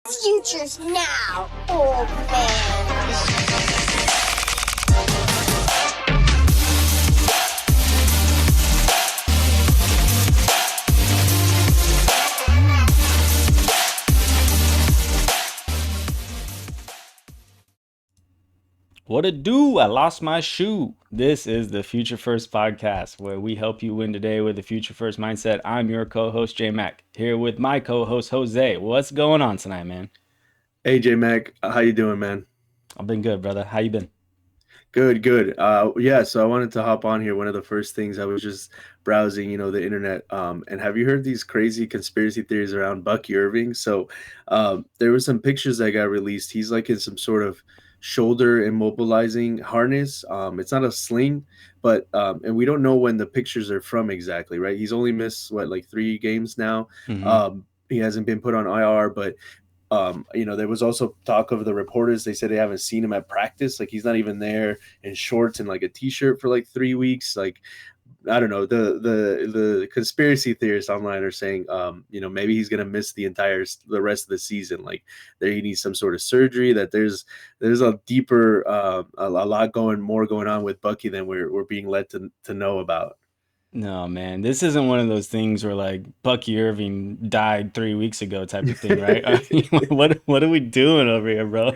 Future's now, old man. What it do? I lost my shoe. This is the Future First podcast where we help you win today with the Future First mindset. I'm your co-host J Mac here with my co-host Jose. What's going on tonight, man? Hey J Mac, how you doing, man? I've been good, brother. How you been? Good, good. Yeah, so I wanted to hop on here. One of the first things I was just browsing, the internet. And have you heard these crazy conspiracy theories around Bucky Irving? So, there were some pictures that got released. He's like in some sort of shoulder immobilizing harness. It's not a sling, but and we don't know when the pictures are from exactly, right? He's only missed what, like 3 games now. Hmm. He hasn't been put on IR, but there was also talk of the reporters. They said they haven't seen him at practice. Like he's not even there in shorts and like a t-shirt for like 3 weeks. Like I don't know. The conspiracy theorists online are saying, maybe he's gonna miss the rest of the season. Like there he needs some sort of surgery. That there's a deeper, a lot more going on with Bucky than we're being led to know about. No, man. This isn't one of those things where like Bucky Irving died 3 weeks ago type of thing, right? I mean, what are we doing over here, bro?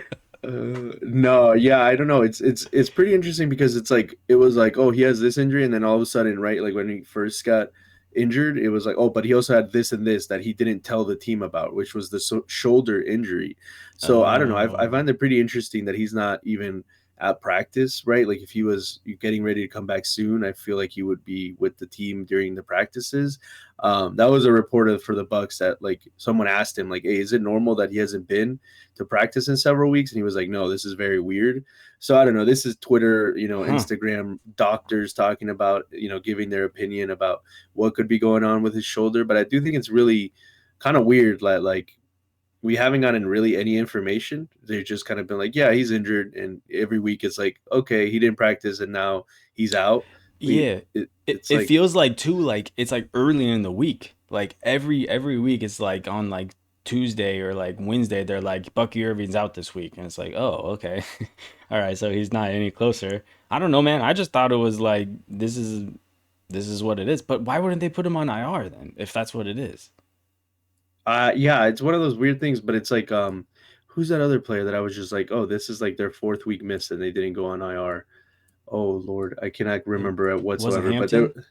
No, yeah, I don't know. It's pretty interesting because it's like it was like, oh, he has this injury, and then all of a sudden, right, like when he first got injured, it was like, oh, but he also had this and this that he didn't tell the team about, which was the shoulder injury. So I don't know. I Oh, find it pretty interesting that he's not even at practice, right? Like if he was getting ready to come back soon, I feel like he would be with the team during the practices. That was a reporter for the Bucks that like someone asked him like, hey, is it normal that he hasn't been to practice in several weeks? And he was like, no, this is very weird. So I don't know. This is Twitter, huh. Instagram doctors talking about, giving their opinion about what could be going on with his shoulder. But I do think it's really kind of weird that like we haven't gotten really any information. They've just kind of been like, yeah, he's injured. And every week it's like, okay, he didn't practice and now he's out. Yeah. It, It's it like, feels like too like it's like early in the week. Like every week it's like on like Tuesday or like Wednesday they're like Bucky Irving's out this week and it's like, "Oh, okay." All right, so he's not any closer. I don't know, man. I just thought it was like this is what it is. But why wouldn't they put him on IR then if that's what it is? yeah, it's one of those weird things, but it's like, who's that other player that I was just like, oh, this is like their fourth week miss and they didn't go on IR. Oh Lord, I cannot It remember it wasn't whatsoever. But there, Hampton?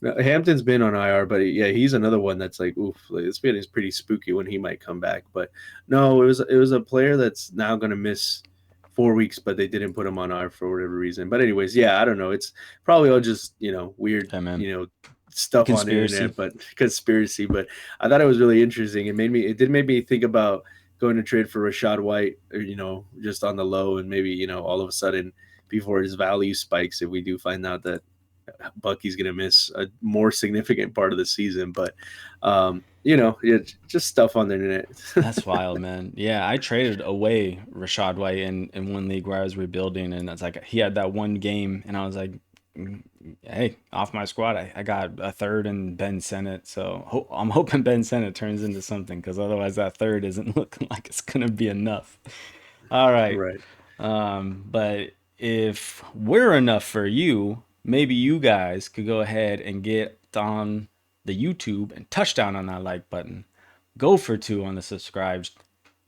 no, Hampton's been on IR, but yeah, he's another one that's like, oof, like, this bit is pretty spooky when he might come back. But no, it was a player that's now going to miss 4 weeks, but they didn't put him on IR for whatever reason. But anyways, yeah, I don't know. It's probably all just weird, Yeah, man. stuff on the Conspiracy. internet, but conspiracy. But I thought it was really interesting. It did make me think about going to trade for Rashad White, or, just on the low, and maybe all of a sudden before his value spikes, if we do find out that Bucky's going to miss a more significant part of the season. But, yeah, just stuff on the internet. That's wild, man. Yeah, I traded away Rashad White in one league where I was rebuilding, and it's like he had that one game, and I was like, "Mm, hey, off my squad, I got a third and Ben Sennett, so I'm hoping Ben Sennett turns into something because otherwise that third isn't looking like it's gonna be enough." All right, Right. but if we're enough for you, maybe you guys could go ahead and get on the YouTube and touch down on that like button. Go for two on the subscribes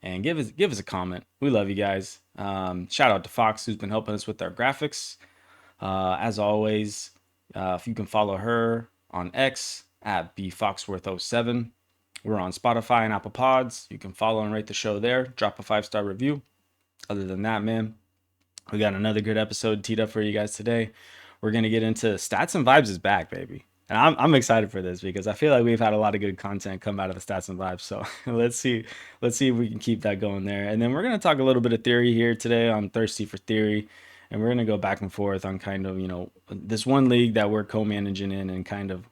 and give us a comment. We love you guys. Shout out to Fox who's been helping us with our graphics. As always, if you can follow her on X at bfoxworth07. We're on Spotify and Apple Pods. You can follow and rate the show there. Drop a 5-star review. Other than that, man, we got another good episode teed up for you guys today. We're gonna get into Stats and Vibes is back, baby. And I'm excited for this because I feel like we've had a lot of good content come out of the Stats and Vibes. So let's see if we can keep that going there. And then we're gonna talk a little bit of theory here today on Thirsty for Theory. And we're gonna go back and forth on kind of, this one league that we're co-managing in and kind of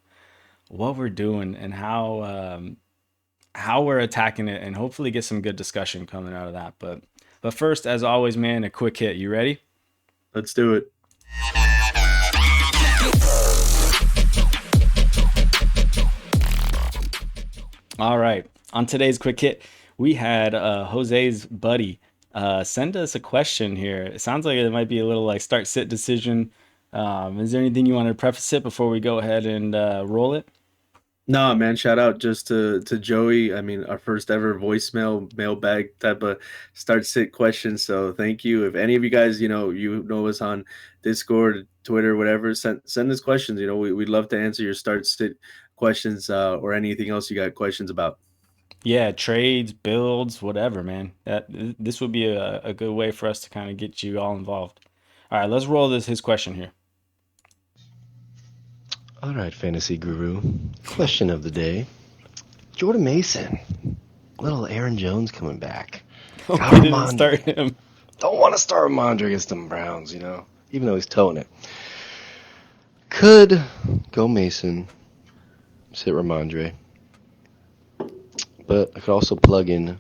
what we're doing and how we're attacking it and hopefully get some good discussion coming out of that. But first, as always, man, a quick hit. You ready? Let's do it. All right. On today's quick hit, we had Jose's buddy send us a question here. It sounds like it might be a little like start sit decision. Is there anything you want to preface it before we go ahead and roll it? No, man, shout out just to Joey. I mean, our first ever voicemail mailbag type of start sit question. So thank you. If any of you guys, you know us on Discord, Twitter, whatever, send us questions. We'd love to answer your start sit questions or anything else you got questions about. Yeah, trades, builds, whatever, man. This would be a good way for us to kind of get you all involved. All right, let's roll this his question here. All right, fantasy guru. Question of the day. Jordan Mason. Little Aaron Jones coming back. Got We didn't start Ramondre. him. Don't want to start Ramondre against them Browns, even though he's towing it. Could go Mason, sit Ramondre. But I could also plug in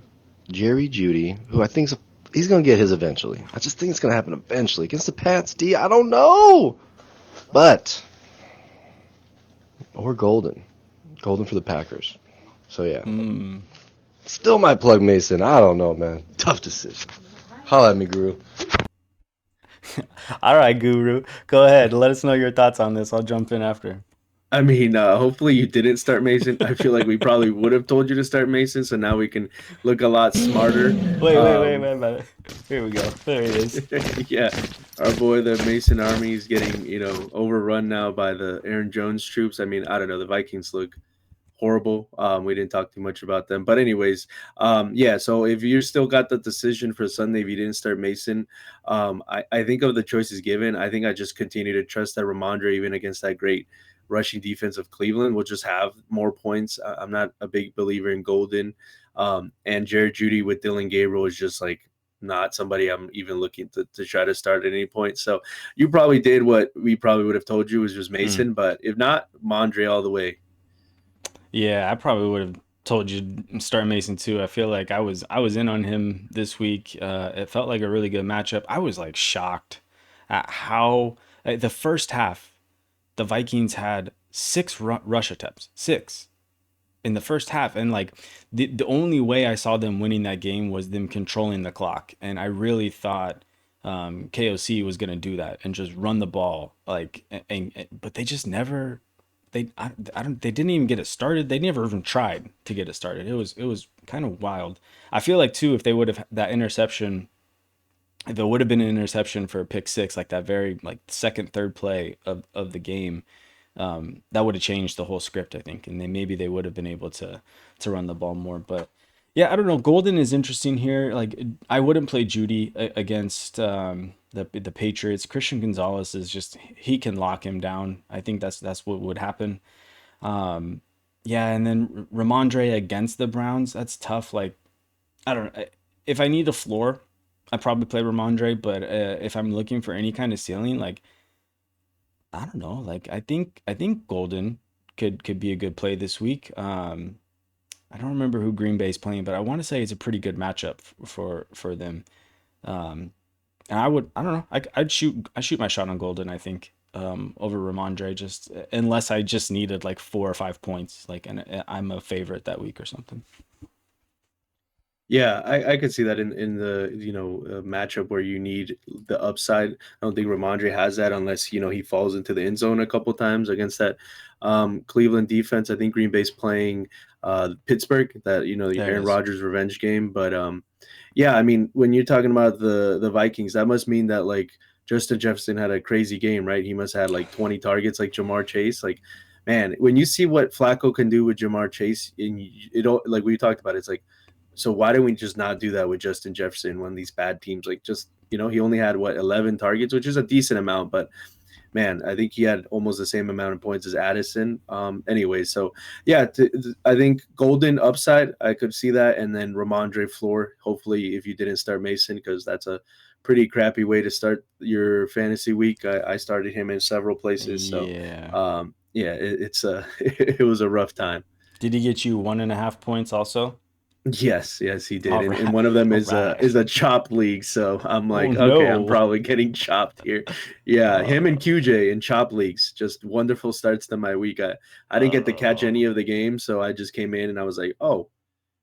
Jerry Jeudy, who I think he's going to get his eventually. I just think it's going to happen eventually. Against the Pats, I don't know. But, or Golden. Golden for the Packers. So, yeah. Still might plug Mason. I don't know, man. Tough decision. Holla at me, Guru. All right, Guru, go ahead. Let us know your thoughts on this. I'll jump in after. I mean, hopefully you didn't start Mason. I feel like we probably would have told you to start Mason, so now we can look a lot smarter. Wait. Here we go. There he is. Yeah, our boy, the Mason Army is getting, overrun now by the Aaron Jones troops. I mean, I don't know. The Vikings look horrible. We didn't talk too much about them, but anyways, yeah. So if you still got the decision for Sunday, if you didn't start Mason, I think of the choices given, I think I just continue to trust that Ramondre, even against that great rushing defense of Cleveland, will just have more points. I'm not a big believer in Golden, and Jared Judy with Dylan Gabriel is just like not somebody I'm even looking to try to start at any point. So you probably did what we probably would have told you was just Mason, but if not, Mondre all the way. Yeah, I probably would have told you to start Mason too. I feel like I was in on him this week. It felt like a really good matchup. I was like shocked at how the first half the Vikings had six rush attempts, six in the first half, and like the only way I saw them winning that game was them controlling the clock, and I really thought KOC was gonna do that and just run the ball like, but they just never I don't they didn't even get it started. They never even tried to get it started. It was kind of wild. I feel like too if they would have that interception, if it would have been an interception for a pick six, like that very like second, third play of the game, that would have changed the whole script, I think, and maybe they would have been able to run the ball more. But yeah, I don't know. Golden is interesting here. Like I wouldn't play Judy against the Patriots. Christian Gonzalez is just he can lock him down. I think that's what would happen. Um, yeah, and then Ramondre against the Browns, that's tough. Like I don't know. If I need a floor, I probably play Ramondre. But if I'm looking for any kind of ceiling, like I don't know. Like I think Golden could be a good play this week. I don't remember who Green Bay's playing, but I want to say it's a pretty good matchup for them. Um, and I don't know. I shoot my shot on Golden. I think over Ramondre, just unless I just needed like 4 or 5 points, like and I'm a favorite that week or something. Yeah, I could see that in the matchup where you need the upside. I don't think Ramondre has that unless he falls into the end zone a couple times against that Cleveland defense. I think Green Bay's playing Pittsburgh, that the There it Aaron is. Rodgers revenge game. But yeah, I mean when you're talking about the Vikings, that must mean that like Justin Jefferson had a crazy game, right? He must have had like 20 targets like Jamar Chase. Like man, when you see what Flacco can do with Jamar Chase, and it all like we talked about, it's like so why don't we just not do that with Justin Jefferson when these bad teams like just he only had what 11 targets, which is a decent amount, but man, I think he had almost the same amount of points as Addison. Anyway, so yeah, I think Golden upside, I could see that, and then Ramondre floor. Hopefully, if you didn't start Mason, because that's a pretty crappy way to start your fantasy week. I started him in several places, so Yeah. yeah, it's a it was a rough time. Did he get you 1.5 points also? Yes, he did, All and right. one of them All is a right. chopped league. So I'm Oh like, okay, I'm no. probably getting chopped here. Yeah, him and Uh, QJ in chop leagues, just wonderful starts to my week. I didn't get to catch uh, any of the games, so I just came in and I was like, oh,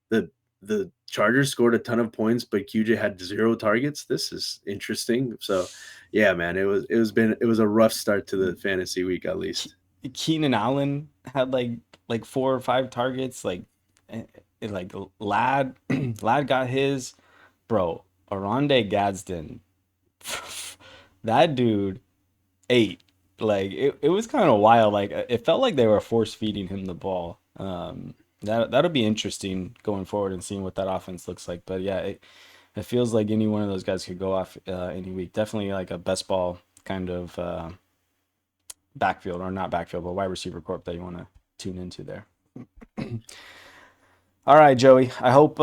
the the Chargers scored a ton of points, but QJ had 0 targets. This is interesting. So, yeah, man, it was a rough start to the fantasy week at least. Keenan Allen had like 4 or 5 targets. Eh, like Lad Lad got his, bro. Aronde Gadsden, that dude ate. Like it was kind of wild. Like it felt like they were force feeding him the ball. That'll be interesting going forward and seeing what that offense looks like. But yeah, it feels like any one of those guys could go off any week. Definitely like a best ball kind of backfield, or not backfield, but wide receiver corp that you want to tune into there. All right, Joey. I hope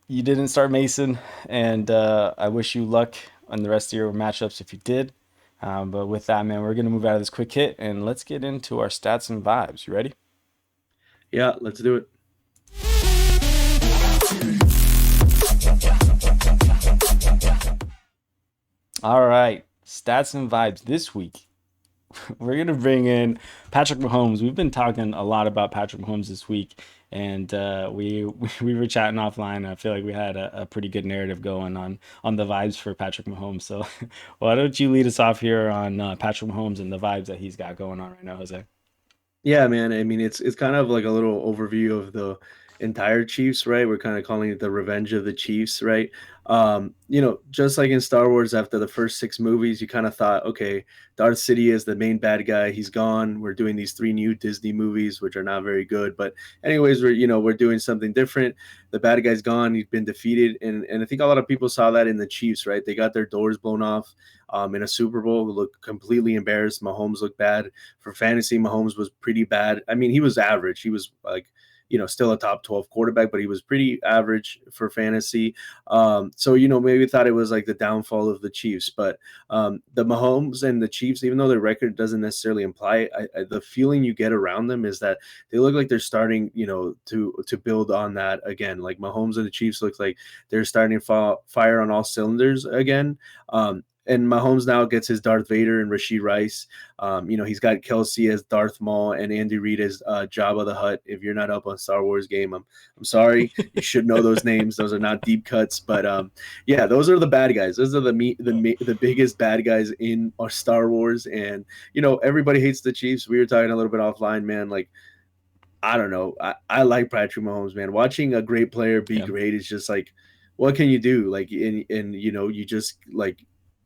you didn't start Mason, and I wish you luck on the rest of your matchups if you did. But with that, man, we're gonna move out of this quick hit and let's get into our stats and vibes. You ready? Yeah, let's do it. All right, stats and vibes this week. We're gonna bring in Patrick Mahomes. We've been talking a lot about Patrick Mahomes this week, and we were chatting offline. I feel like we had a pretty good narrative going on the vibes for Patrick Mahomes. So why don't you lead us off here on Patrick Mahomes and the vibes that he's got going on right now, Jose? Yeah, man. I mean, it's kind of like a little overview of the entire Chiefs, right? We're kind of calling it the Revenge of the Chiefs, right? Just like in Star Wars, after the first 6 movies, you kind of thought, okay, Darth Sidious, the main bad guy, he's gone. We're doing these 3 new Disney movies, which are not very good, but anyways, we're doing something different. The bad guy's gone. He's been defeated, and I think a lot of people saw that in the Chiefs, right? They got their doors blown off. In a Super Bowl, looked completely embarrassed. Mahomes looked bad for fantasy. Mahomes was pretty bad. I mean, he was average. He was like, still a top 12 quarterback, but he was pretty average for fantasy. So, maybe thought it was like the downfall of the Chiefs, but the Mahomes and the Chiefs, even though their record doesn't necessarily imply it, the feeling you get around them is that they look like they're starting, to build on that again. Like Mahomes and the Chiefs looks like they're starting to fire on all cylinders again. And Mahomes now gets his Darth Vader and Rashid Rice. He's got Kelsey as Darth Maul and Andy Reid as Jabba the Hutt. If you're not up on Star Wars game, I'm sorry. You should know those names. Those are not deep cuts, but yeah, those are the bad guys. Those are the biggest bad guys in our Star Wars. And everybody hates the Chiefs. We were talking a little bit offline, man. Like, I don't know. I like Patrick Mahomes, man. Watching a great player be Yeah. great is just like, what can you do? Like, and you just like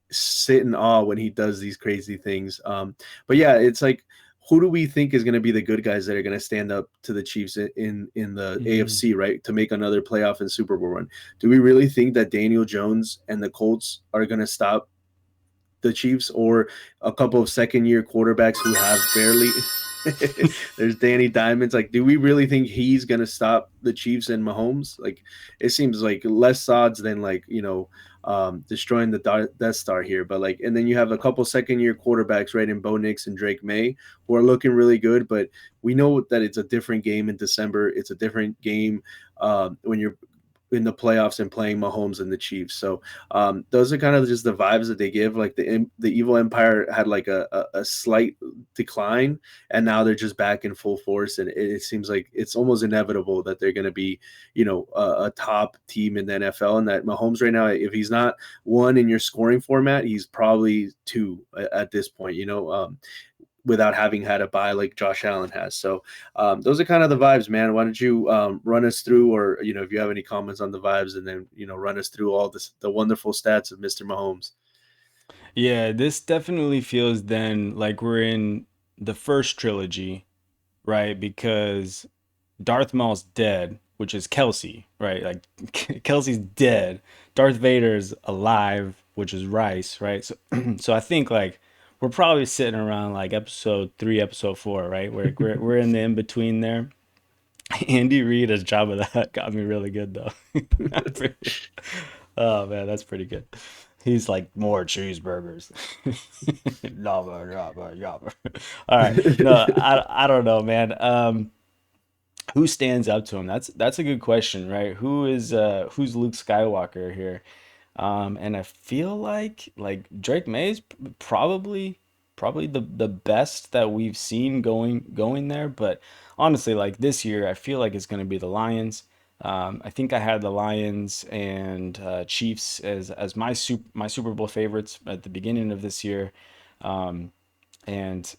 sit in awe when he does these crazy things. But yeah, it's like, who do we think is going to be the good guys that are going to stand up to the Chiefs in the Mhm. AFC, right, to make another playoff and Super Bowl run? Do we really think that Daniel Jones and the Colts are going to stop the Chiefs, or a couple of second-year quarterbacks who have barely? There's Danny Diamonds. Like, do we really think he's gonna stop the Chiefs and Mahomes? Like, it seems like less odds than like destroying the Death Star here. But like, and then you have a couple second-year quarterbacks, right, in Bo Nix and Drake May, who are looking really good. But we know that it's a different game in December. It's a different game when you're in the playoffs and playing Mahomes and the Chiefs. So those are kind of just the vibes that they give. Like the Evil Empire had like a slight decline, and now they're just back in full force. And it seems like it's almost inevitable that they're going to be, a top team in the NFL. And that Mahomes right now, if he's not one in your scoring format, he's probably two at this point. Without having had a bye like Josh Allen has. So those are kind of the vibes, man. Why don't you run us through, or if you have any comments on the vibes, and then run us through all the wonderful stats of Mr. Mahomes. Yeah, this definitely feels then like we're in the first trilogy, right? Because Darth Maul's dead, which is Kelsey, right? Like Kelsey's dead. Darth Vader's alive, which is Rice, right? So, so I think like we're probably sitting around like episode 3, episode 4, right? We're in the in between there. Andy Reid as Jabba the Hutt got me really good though. Oh man, that's pretty good. He's like more cheeseburgers. Yabba, yabba, yabba. All right, no, I don't know, man. Who stands up to him? That's a good question, right? Who's Luke Skywalker here? And I feel like Drake May is probably the best that we've seen going there. But honestly, like this year, I feel like it's gonna be the Lions. I think I had the Lions and Chiefs as my Super Bowl favorites at the beginning of this year, and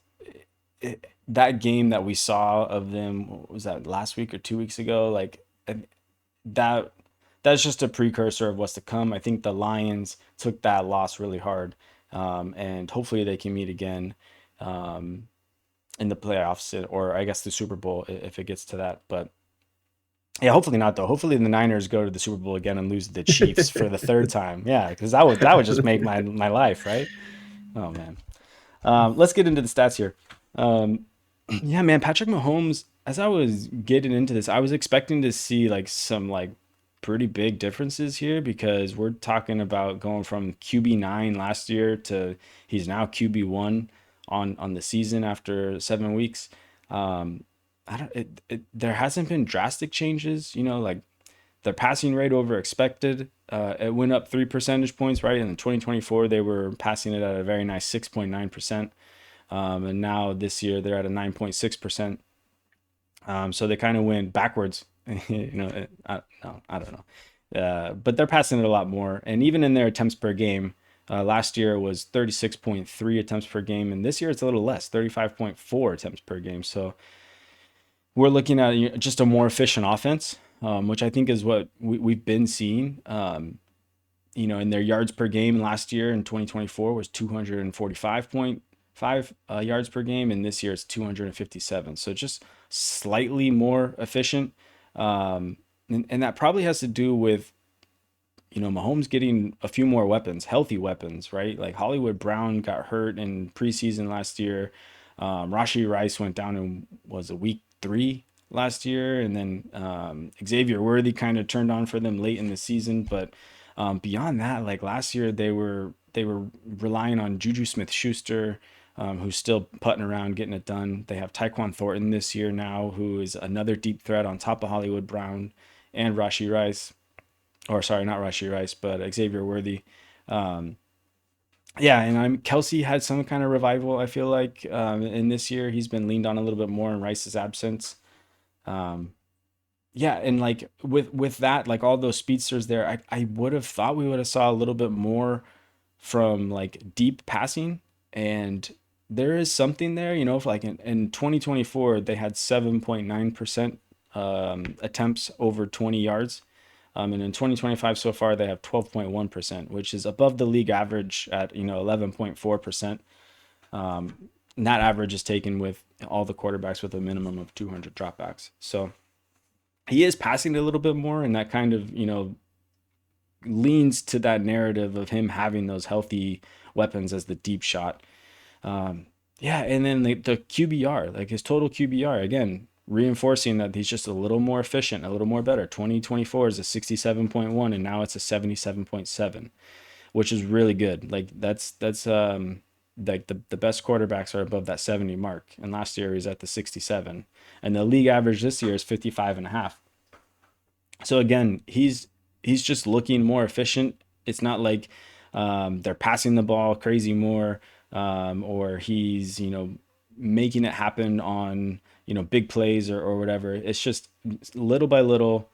that game that we saw of them, what was that, last week or 2 weeks ago? Like that that's just a precursor of what's to come. I think the Lions took that loss really hard, and hopefully they can meet again in the playoffs, or I guess the Super Bowl if it gets to that. But yeah, hopefully not though. Hopefully the Niners go to the Super Bowl again and lose to the Chiefs for the third time. Yeah, because that would just make my life, right. Oh man. Let's get into the stats here. Um, yeah, man, Patrick Mahomes. As I was getting into this, I was expecting to see like some like pretty big differences here because we're talking about going from QB9 last year to he's now QB1 on the season after 7 weeks. Um, I don't. There hasn't been drastic changes, like their passing rate over expected. It went up 3 percentage points, right? In 2024, they were passing it at a very nice 6.9%. And now this year they're at a 9.6%. So they kind of went backwards. No, I don't know. But they're passing it a lot more. And even in their attempts per game, last year was 36.3 attempts per game. And this year it's a little less, 35.4 attempts per game. So we're looking at just a more efficient offense, which I think is what we've been seeing. In their yards per game last year in 2024 was 245.5 yards per game, and this year it's 257. So just slightly more efficient. And that probably has to do with, Mahomes getting a few more weapons, healthy weapons, right? Like Hollywood Brown got hurt in preseason last year. Rashee Rice went down in was a week 3 last year, and then Xavier Worthy kind of turned on for them late in the season. But beyond that, like last year, they were relying on Juju Smith-Schuster, who's still putting around, getting it done. They have Tyquan Thornton this year now, who is another deep threat on top of Hollywood Brown and Rashee Rice, or sorry, not Rashee Rice, but Xavier Worthy. Yeah, and Kelsey had some kind of revival. I feel like in this year he's been leaned on a little bit more in Rice's absence. Um, yeah, and like with that, like all those speedsters there, I would have thought we would have saw a little bit more from like deep passing, and there is something there, if like in 2024 they had 7.9% attempts over 20 yards. And in 2025 so far, they have 12.1%, which is above the league average at 11.4%. And that average is taken with all the quarterbacks with a minimum of 200 dropbacks. So he is passing it a little bit more, and that kind of leans to that narrative of him having those healthy weapons as the deep shot. Yeah, and then the QBR, like his total QBR, again, reinforcing that he's just a little more efficient, a little more better. 2024 is a 67.1, and now it's a 77.7, which is really good. Like that's like the best quarterbacks are above that 70 mark, and last year he was at the 67, and the league average this year is 55.5. So again, he's just looking more efficient. It's not like they're passing the ball crazy more, or he's making it happen on big plays or whatever. It's just little by little,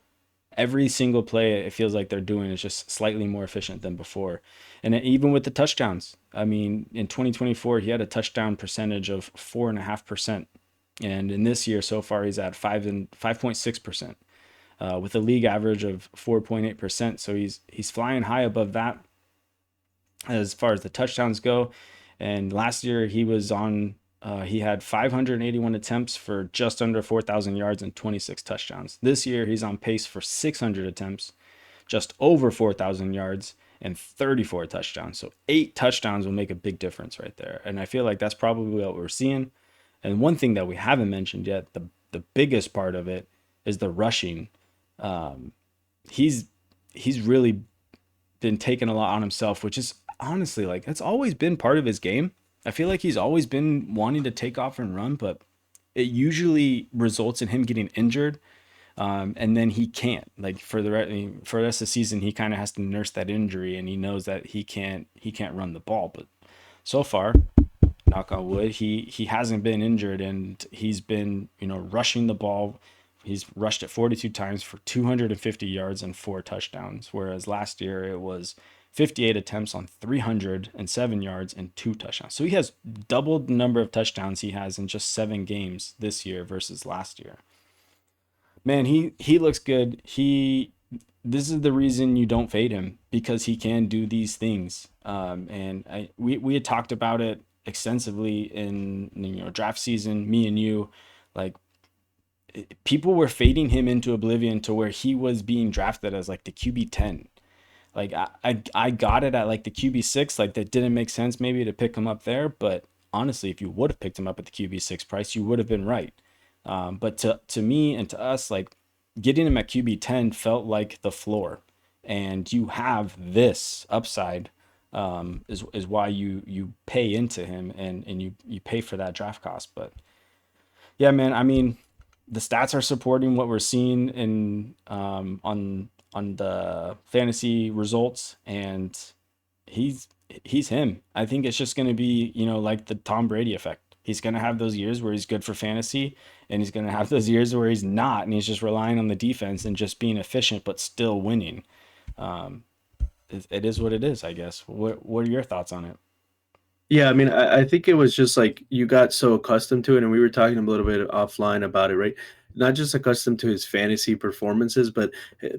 every single play it feels like they're doing is just slightly more efficient than before. And even with the touchdowns, I mean, in 2024 he had a touchdown percentage of 4.5%, and in this year so far he's at 5.6%, with a league average of 4.8%. So he's flying high above that as far as the touchdowns go. And last year he had 581 attempts for just under 4,000 yards and 26 touchdowns. This year he's on pace for 600 attempts, just over 4,000 yards, and 34 touchdowns. So 8 touchdowns will make a big difference right there. And I feel like that's probably what we're seeing. And one thing that we haven't mentioned yet, the biggest part of it, is the rushing. He's really been taking a lot on himself, which is honestly like that's always been part of his game. I feel like he's always been wanting to take off and run, but it usually results in him getting injured, and then he can't. Like for the rest of the season, he kind of has to nurse that injury, and he knows that he can't run the ball. But so far, knock on wood, he hasn't been injured, and he's been rushing the ball He's rushed it 42 times for 250 yards and 4 touchdowns, whereas last year it was 58 attempts on 307 yards and 2 touchdowns. So he has doubled the number of touchdowns he has in just 7 games this year versus last year. Man, he looks good. This is the reason you don't fade him, because he can do these things. And we had talked about it extensively in draft season, me and you, like people were fading him into oblivion to where he was being drafted as like the QB 10. Like I got it at like the QB 6, like that didn't make sense maybe to pick him up there, but honestly, if you would have picked him up at the QB 6 price, you would have been right. But to me and to us, like getting him at QB 10 felt like the floor, and you have this upside, is why you pay into him, and you pay for that draft cost. But yeah, man, I mean, the stats are supporting what we're seeing in on the fantasy results, and he's he's him. I think it's just going to be, like the Tom Brady effect. He's going to have those years where he's good for fantasy, and he's going to have those years where he's not, and he's just relying on the defense and just being efficient but still winning. Um, it is what it is, I guess. What are your thoughts on it? Yeah, I mean, I think it was just like you got so accustomed to it, and we were talking a little bit offline about it, right? Not just accustomed to his fantasy performances, but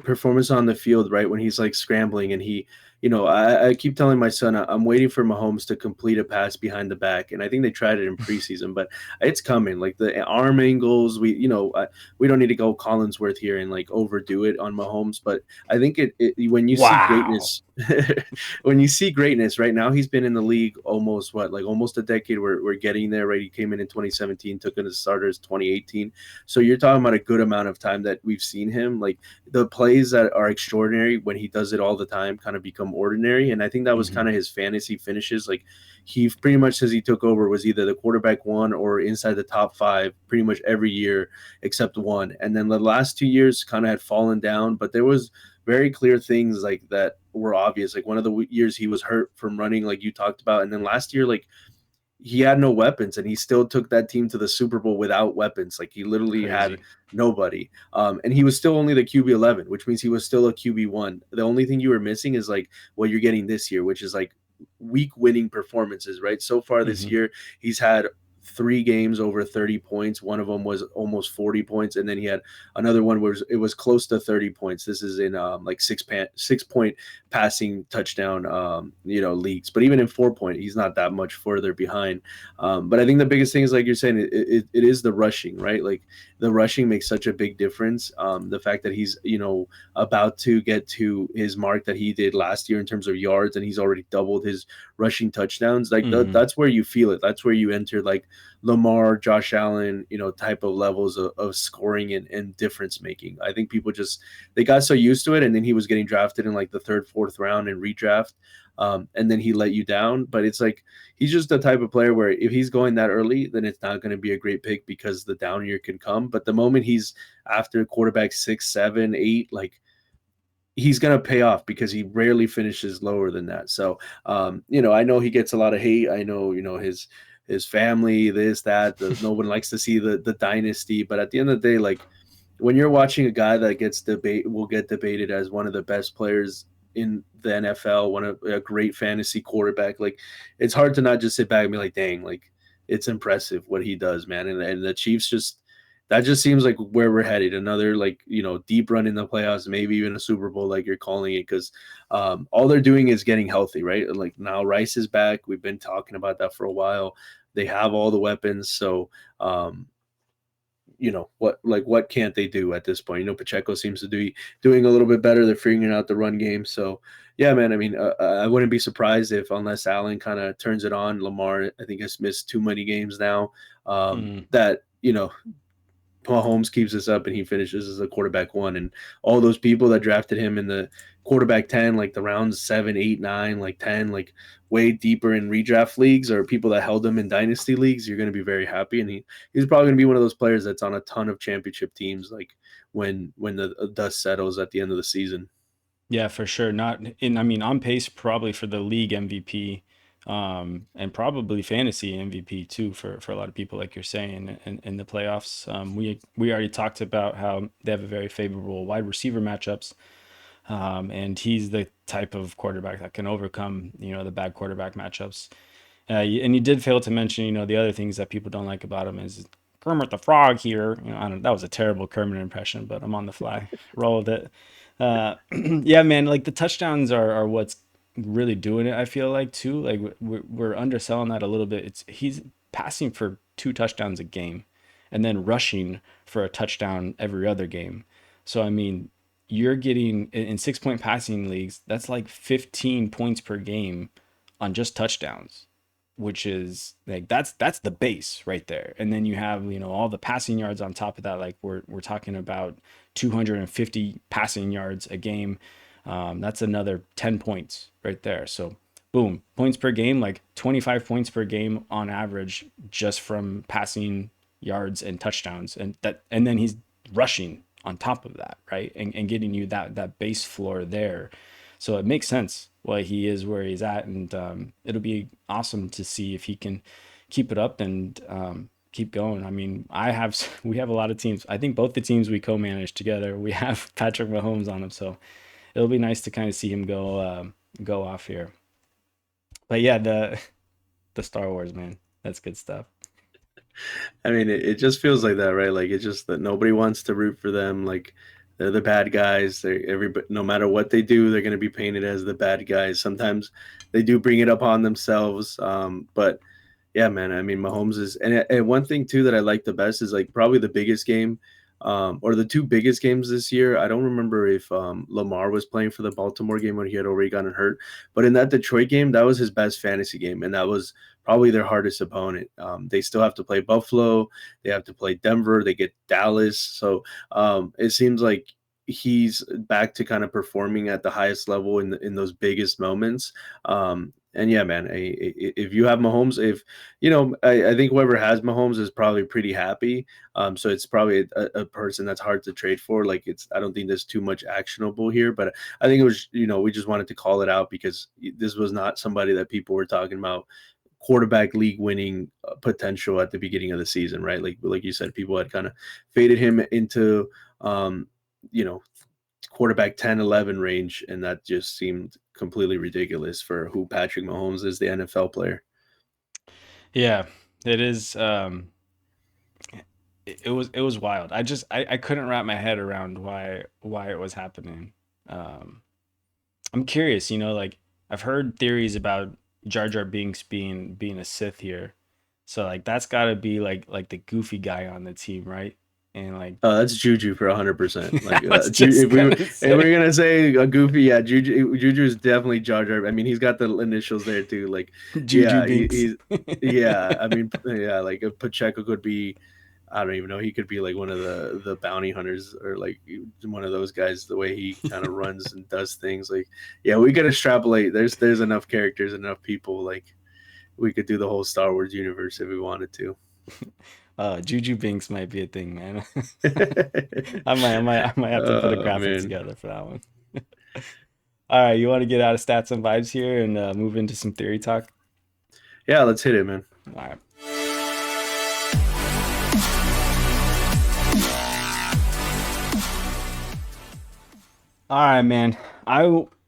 performance on the field, right? When he's like scrambling and I keep telling my son I'm waiting for Mahomes to complete a pass behind the back, and I think they tried it in preseason, but it's coming. Like the arm angles, we don't need to go Collinsworth here and like overdo it on Mahomes, but I think when you see Wow. greatness, when you see greatness, right now he's been in the league almost a decade. We're getting there, right? He came in 2017, took in the starters 2018. So you're talking about a good amount of time that we've seen him. Like the plays that are extraordinary when he does it all the time kind of become ordinary. And I think that was Hmm. kind of his fantasy finishes. Like he pretty much says he took over was either the quarterback one or inside the top five pretty much every year except one. And then the last 2 years kind of had fallen down, but there was very clear things like that were obvious. Like one of the years he was hurt from running, like you talked about, and then last year, like he had no weapons, and he still took that team to the Super Bowl without weapons. Like he literally had Crazy. nobody, and he was still only the QB 11, which means he was still a QB one. The only thing you were missing is like what you're getting this year, which is like week winning performances. Right, so far this Hmm. year, he's had 3 games over 30 points. One of them was almost 40 points, and then he had another one where it was close to 30 points. This is in like 6 point passing touchdown leagues, but even in 4 point, he's not that much further behind. But I think the biggest thing is, like you're saying, it is the rushing, right? Like the rushing makes such a big difference. The fact that he's about to get to his mark that he did last year in terms of yards, and he's already doubled his rushing touchdowns. Like Hmm. that's where you feel it. That's where you enter like Lamar, Josh Allen, type of levels of scoring and difference making. I think people just they got so used to it, and then he was getting drafted in like the third, fourth round in redraft, and then he let you down. But it's like he's just the type of player where if he's going that early, then it's not going to be a great pick because the down year can come. But the moment he's after quarterback 6, 7, 8, like he's going to pay off because he rarely finishes lower than that. So, I know he gets a lot of hate. I know, his family, this, that, no one likes to see the dynasty. But at the end of the day, like when you're watching a guy that will get debated as one of the best players in the NFL, one of a great fantasy quarterback, like it's hard to not just sit back and be like, dang, like it's impressive what he does, man. And the Chiefs just that just seems like where we're headed. Another like deep run in the playoffs, maybe even a Super Bowl, like you're calling it, because all they're doing is getting healthy, right? Like now Rice is back. We've been talking about that for a while. They have all the weapons, so um, what can't they do at this point? Pacheco seems to be doing a little bit better. They're figuring out the run game. So yeah, man. I mean, I wouldn't be surprised if unless Allen kind of turns it on, Lamar I think has missed too many games now. Hmm. That Mahomes keeps this up and he finishes as a quarterback one, and all those people that drafted him in the quarterback 10, like the rounds 7, 8, 9, like 10, like way deeper in redraft leagues, or people that held him in dynasty leagues, you're going to be very happy. And he's probably going to be one of those players that's on a ton of championship teams, like when the dust settles at the end of the season. Yeah, for sure. Not in, I mean, on pace probably for the league MVP. and probably fantasy MVP too for a lot of people, like you're saying, in the playoffs. We already talked about how they have a very favorable wide receiver matchups, and he's the type of quarterback that can overcome, the bad quarterback matchups. And you did fail to mention, the other things that people don't like about him is Kermit the Frog here. I don't. That was a terrible Kermit impression, but I'm on the fly. Roll with it. Yeah, man. Like the touchdowns are what's really doing it. I feel like too. Like we're underselling that a little bit. He's passing for 2 touchdowns a game, and then rushing for a touchdown every other game. So I mean, you're getting in 6 point passing leagues. That's like 15 points per game on just touchdowns, which is like that's the base right there. And then you have, all the passing yards on top of that. Like we're talking about 250 passing yards a game. That's another 10 points right there. So boom, points per game, like 25 points per game on average, just from passing yards and touchdowns. And then he's rushing on top of that, right? And getting you that base floor there. So it makes sense why he is where he's at, and it'll be awesome to see if he can keep it up and keep going. I mean, we have a lot of teams. I think both the teams we co-manage together, we have Patrick Mahomes on them, so it'll be nice to kind of see him go off here. But yeah, the Star Wars, man, that's good stuff. I mean, it just feels like that, right? Like it's just that nobody wants to root for them. Like they're the bad guys. No matter what they do, they're going to be painted as the bad guys. Sometimes they do bring it upon themselves. But yeah, man. I mean, Mahomes is, and one thing too that I like the best is like probably the biggest game, or the 2 biggest games this year. I don't remember if Lamar was playing for the Baltimore game when he had already gotten hurt, but in that Detroit game, that was his best fantasy game, and that was probably their hardest opponent. They still have to play Buffalo, they have to play Denver, they get Dallas. So it seems like he's back to kind of performing at the highest level in those biggest moments. And yeah, man, if you have Mahomes, if I think whoever has Mahomes is probably pretty happy. So it's probably a person that's hard to trade for. Like I don't think there's too much actionable here, but I think it was, we just wanted to call it out because this was not somebody that people were talking about quarterback league winning potential at the beginning of the season, right? Like you said, people had kind of faded him into, you know, quarterback 10, 11 range, and that just seemed completely ridiculous for who Patrick Mahomes is, the NFL player. Yeah, it is. It was wild. I couldn't wrap my head around why it was happening. Um, I'm curious. Like I've heard theories about Jar Jar Binks being a Sith here, so like that's got to be like the goofy guy on the team, right? And like That's Juju for 100%. I Like, was just gonna if we're say gonna say a goofy, yeah, Juju is definitely Jar Jar. I mean, he's got the initials there too. Like, Juju yeah, Binks. yeah. I mean, yeah, like a Pacheco could be. I don't even know. He could be like one of the bounty hunters, or like one of those guys. The way he kind of runs and does things, like, yeah, we could extrapolate. There's enough characters, enough people. Like, we could do the whole Star Wars universe if we wanted to. Juju Binks might be a thing, man. I might have to put a Oh graphic man. together for that one. All right, you want to get out of stats and vibes here and move into some theory talk? Yeah, let's hit it, man. All right. All right, man.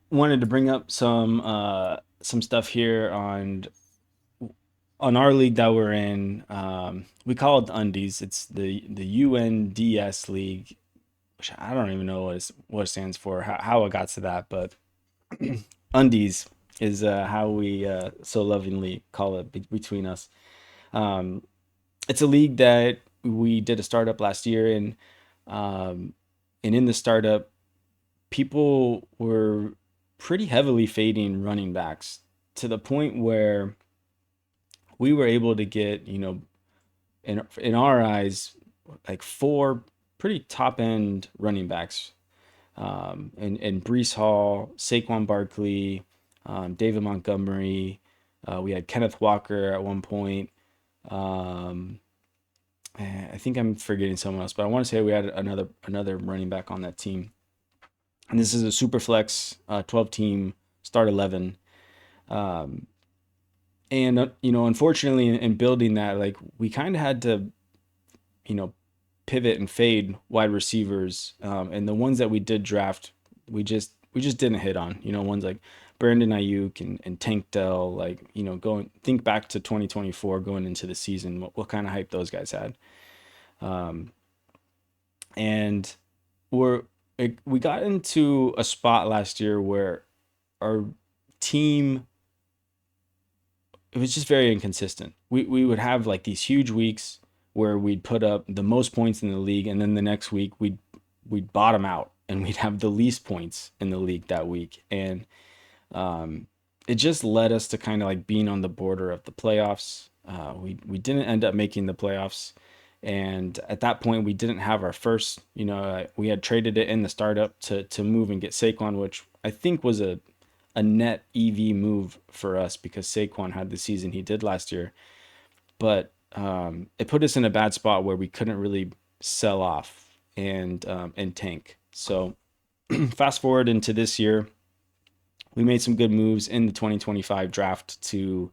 Wanted to bring up some stuff here on our league that we're in. We call it the Undies. It's the UNDS league, which I don't even know what it stands for, how it got to that, but Undies is how we so lovingly call it between us. Um, it's a league that we did a startup last year, and in the startup, people were pretty heavily fading running backs to the point where we were able to get, in our eyes, like 4 pretty top end running backs, and Brees Hall, Saquon Barkley, David Montgomery. We had Kenneth Walker at one point. Um, I think I'm forgetting someone else, but I want to say we had another running back on that team. And this is a super flex 12 team start 11. Um, And unfortunately, in building that, like we kind of had to, you know, pivot and fade wide receivers, and the ones that we did draft, we just didn't hit on. Ones like Brandon Ayuk and Tank Dell, like going think back to 2024, going into the season, what kind of hype those guys had, and we're we got into a spot last year where our team, it was just very inconsistent. We would have like these huge weeks where we'd put up the most points in the league, and then the next week we'd bottom out and we'd have the least points in the league that week. And it just led us to kind of like being on the border of the playoffs. We didn't end up making the playoffs, and at that point we didn't have our first. We had traded it in the startup to move and get Saquon, which I think was a net EV move for us because Saquon had the season he did last year. But it put us in a bad spot where we couldn't really sell off and tank. So fast forward into this year, we made some good moves in the 2025 draft to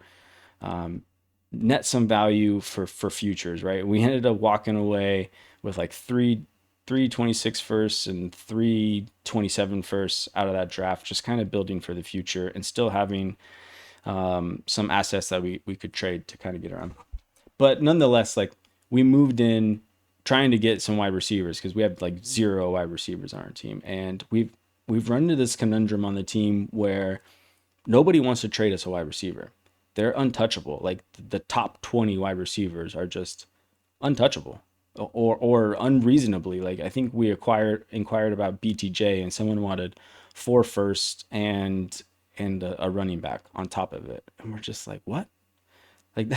net some value for futures, right? We ended up walking away with like three 26 firsts and 327 firsts out of that draft, just kind of building for the future and still having some assets that we could trade to kind of get around. But nonetheless, like we moved in trying to get some wide receivers because we have like zero wide receivers on our team, and we've run into this conundrum on the team where nobody wants to trade us a wide receiver. They're untouchable. Like the top 20 wide receivers are just untouchable or unreasonably. Like I think we inquired about BTJ and someone wanted 4 firsts and a running back on top of it. And we're just like, what? Like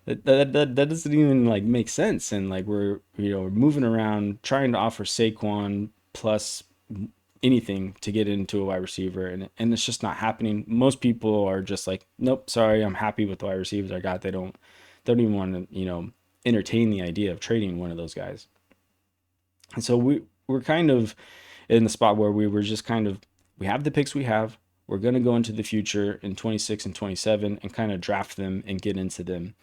that doesn't even like make sense. And like we're moving around trying to offer Saquon plus anything to get into a wide receiver, and it's just not happening. Most people are just like, nope, sorry, I'm happy with the wide receivers I got. They don't even want to entertain the idea of trading one of those guys. And so we're kind of in the spot where we were just kind of, we have the picks we have. We're going to go into the future in 26 and 27 and kind of draft them and get into them.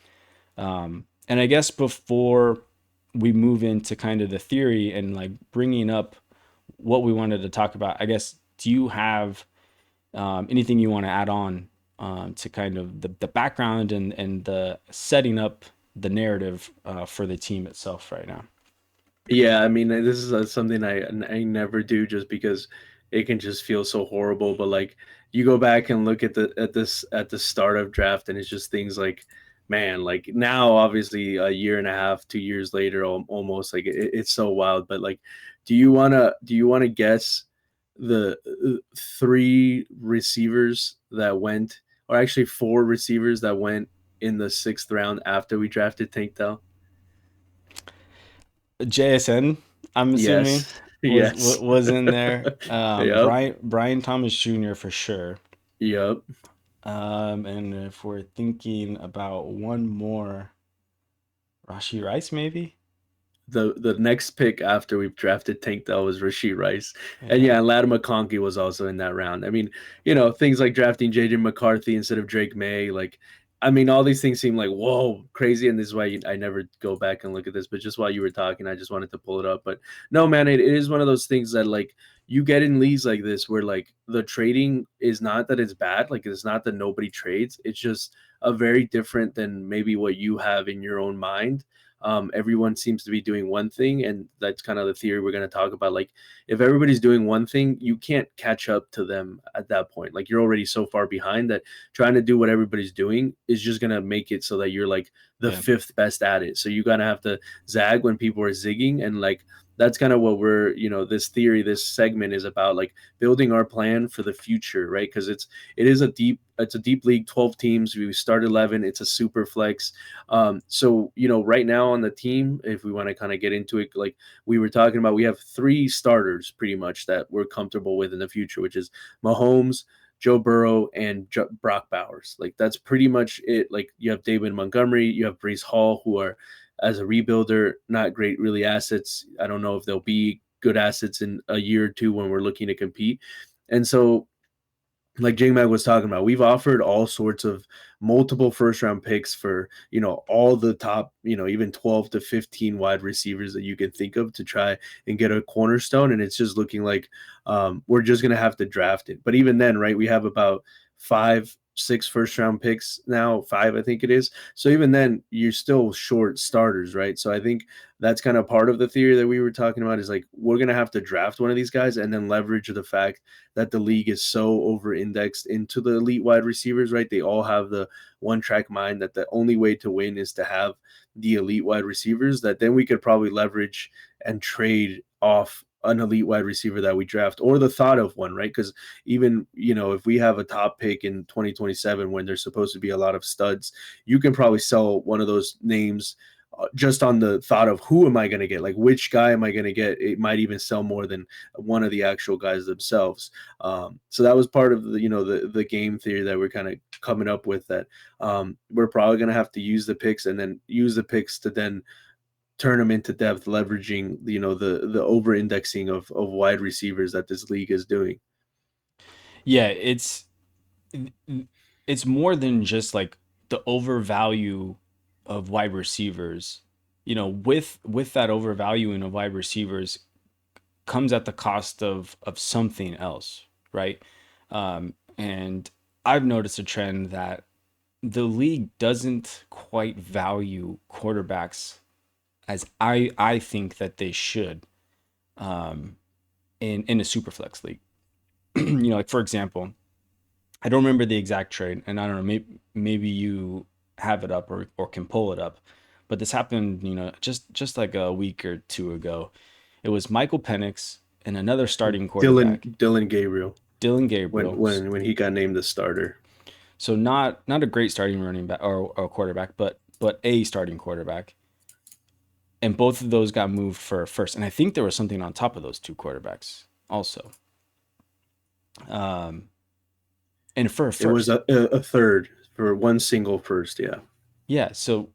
And I guess before we move into kind of the theory and like bringing up what we wanted to talk about, I guess, do you have anything you want to add on to kind of the background and the setting up the narrative for the team itself right now? Yeah, I mean, this is something I never do just because it can just feel so horrible. But like, you go back and look at the start of draft, and it's just things like, man, like now, obviously, a year and a half, 2 years later, almost like it's so wild. But like, do you wanna guess the three receivers that went, or actually four receivers that went in the sixth round after we drafted Tank Dell? JSN, I'm assuming, Yes, was yes. was in there. Yep. Brian Thomas Jr. for sure. Yep. And if we're thinking about one more, Rashi Rice maybe. The next pick after we've drafted Tank Dell was Rasheed Rice. And Yeah, yeah, Ladd McConkey was also in that round. I mean, things like drafting JJ McCarthy instead of Drake May, like I mean, all these things seem like whoa, crazy, and this is why I never go back and look at this. But just while you were talking, I just wanted to pull it up. But no, man, it is one of those things that like you get in leagues like this where like the trading is not that it's bad, like it's not that nobody trades. It's just a very different than maybe what you have in your own mind. Everyone seems to be doing one thing, and that's kind of the theory we're going to talk about. Like, if everybody's doing one thing, you can't catch up to them at that point. Like, you're already so far behind that trying to do what everybody's doing is just going to make it so that you're like the yeah, fifth best at it. So you got to have to zag when people are zigging, and like that's kind of what we're, this theory, this segment is about, like building our plan for the future, right? Because it's a deep league, 12 teams. We start 11. It's a super flex. So, right now on the team, if we want to kind of get into it, like we were talking about, we have three starters pretty much that we're comfortable with in the future, which is Mahomes, Joe Burrow, and Brock Bowers. Like that's pretty much it. Like you have David Montgomery, you have Brees Hall, who are as a rebuilder, not great really assets. I don't know if they'll be good assets in a year or two when we're looking to compete. And so like J Mag was talking about, we've offered all sorts of multiple first round picks for, all the top, even 12 to 15 wide receivers that you can think of to try and get a cornerstone. And it's just looking like we're just going to have to draft it. But even then, right, we have about 5, 6 first round picks now, 5, I think it is. So even then, you're still short starters, right? So I think that's kind of part of the theory that we were talking about is like we're going to have to draft one of these guys and then leverage the fact that the league is so over indexed into the elite wide receivers, right? They all have the one track mind that the only way to win is to have the elite wide receivers, that then we could probably leverage and trade off an elite wide receiver that we draft or the thought of one, right? Because even, if we have a top pick in 2027 when there's supposed to be a lot of studs, you can probably sell one of those names just on the thought of who am I going to get? Like, which guy am I going to get? It might even sell more than one of the actual guys themselves. So that was part of the game theory that we're kind of coming up with, that we're probably going to have to use the picks and then use the picks to then turn them into depth, leveraging the over indexing of wide receivers that this league is doing. Yeah, it's more than just like the overvalue of wide receivers. With that overvaluing of wide receivers comes at the cost of something else, right? And I've noticed a trend that the league doesn't quite value quarterbacks as I think that they should in a superflex league. Like for example, I don't remember the exact trade, and I don't know, maybe you have it up or can pull it up, but this happened, just like a week or two ago. It was Michael Penix and another starting quarterback, Dylan Gabriel, Dylan when Gabriel. when he got named the starter. So not a great starting running back or quarterback, but a starting quarterback. And both of those got moved for first. And I think there was something on top of those two quarterbacks also. And for a It was first. a third for one single first, yeah. Yeah, so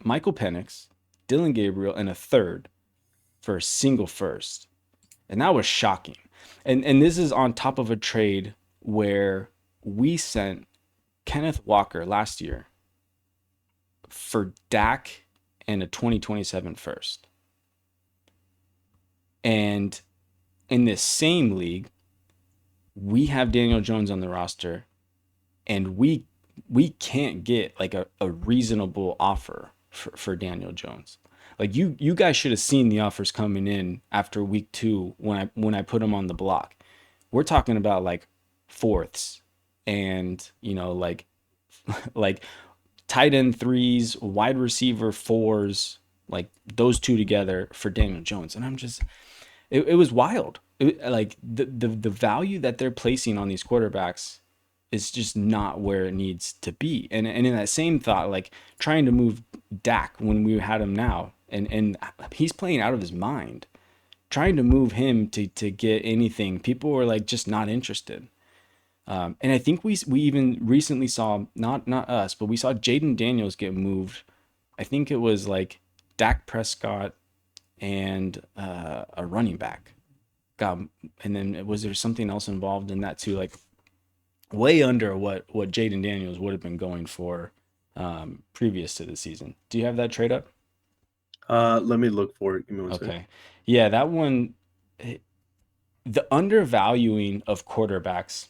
Michael Penix, Dylan Gabriel, and a third for a single first. And that was shocking. And this is on top of a trade where we sent Kenneth Walker last year for Dak and a 2027 first. And in this same league, we have Daniel Jones on the roster, and we can't get like a reasonable offer for Daniel Jones. Like you guys should have seen the offers coming in after week 2 when I put him on the block. We're talking about like fourths and like like tight end 3s, wide receiver 4s, like those two together for Daniel Jones. And I'm just it was wild. Like the value that they're placing on these quarterbacks is just not where it needs to be. And in that same thought, like trying to move Dak when we had him now, and he's playing out of his mind. Trying to move him to get anything, people were like just not interested. And I think we even recently saw not us, but we saw Jaden Daniels get moved. I think it was like Dak Prescott and a running back. And then was there something else involved in that too? Like way under what Jaden Daniels would have been going for previous to the season. Do you have that trade up? Let me look for it. Give me one second. Okay. Yeah, that one, the undervaluing of quarterbacks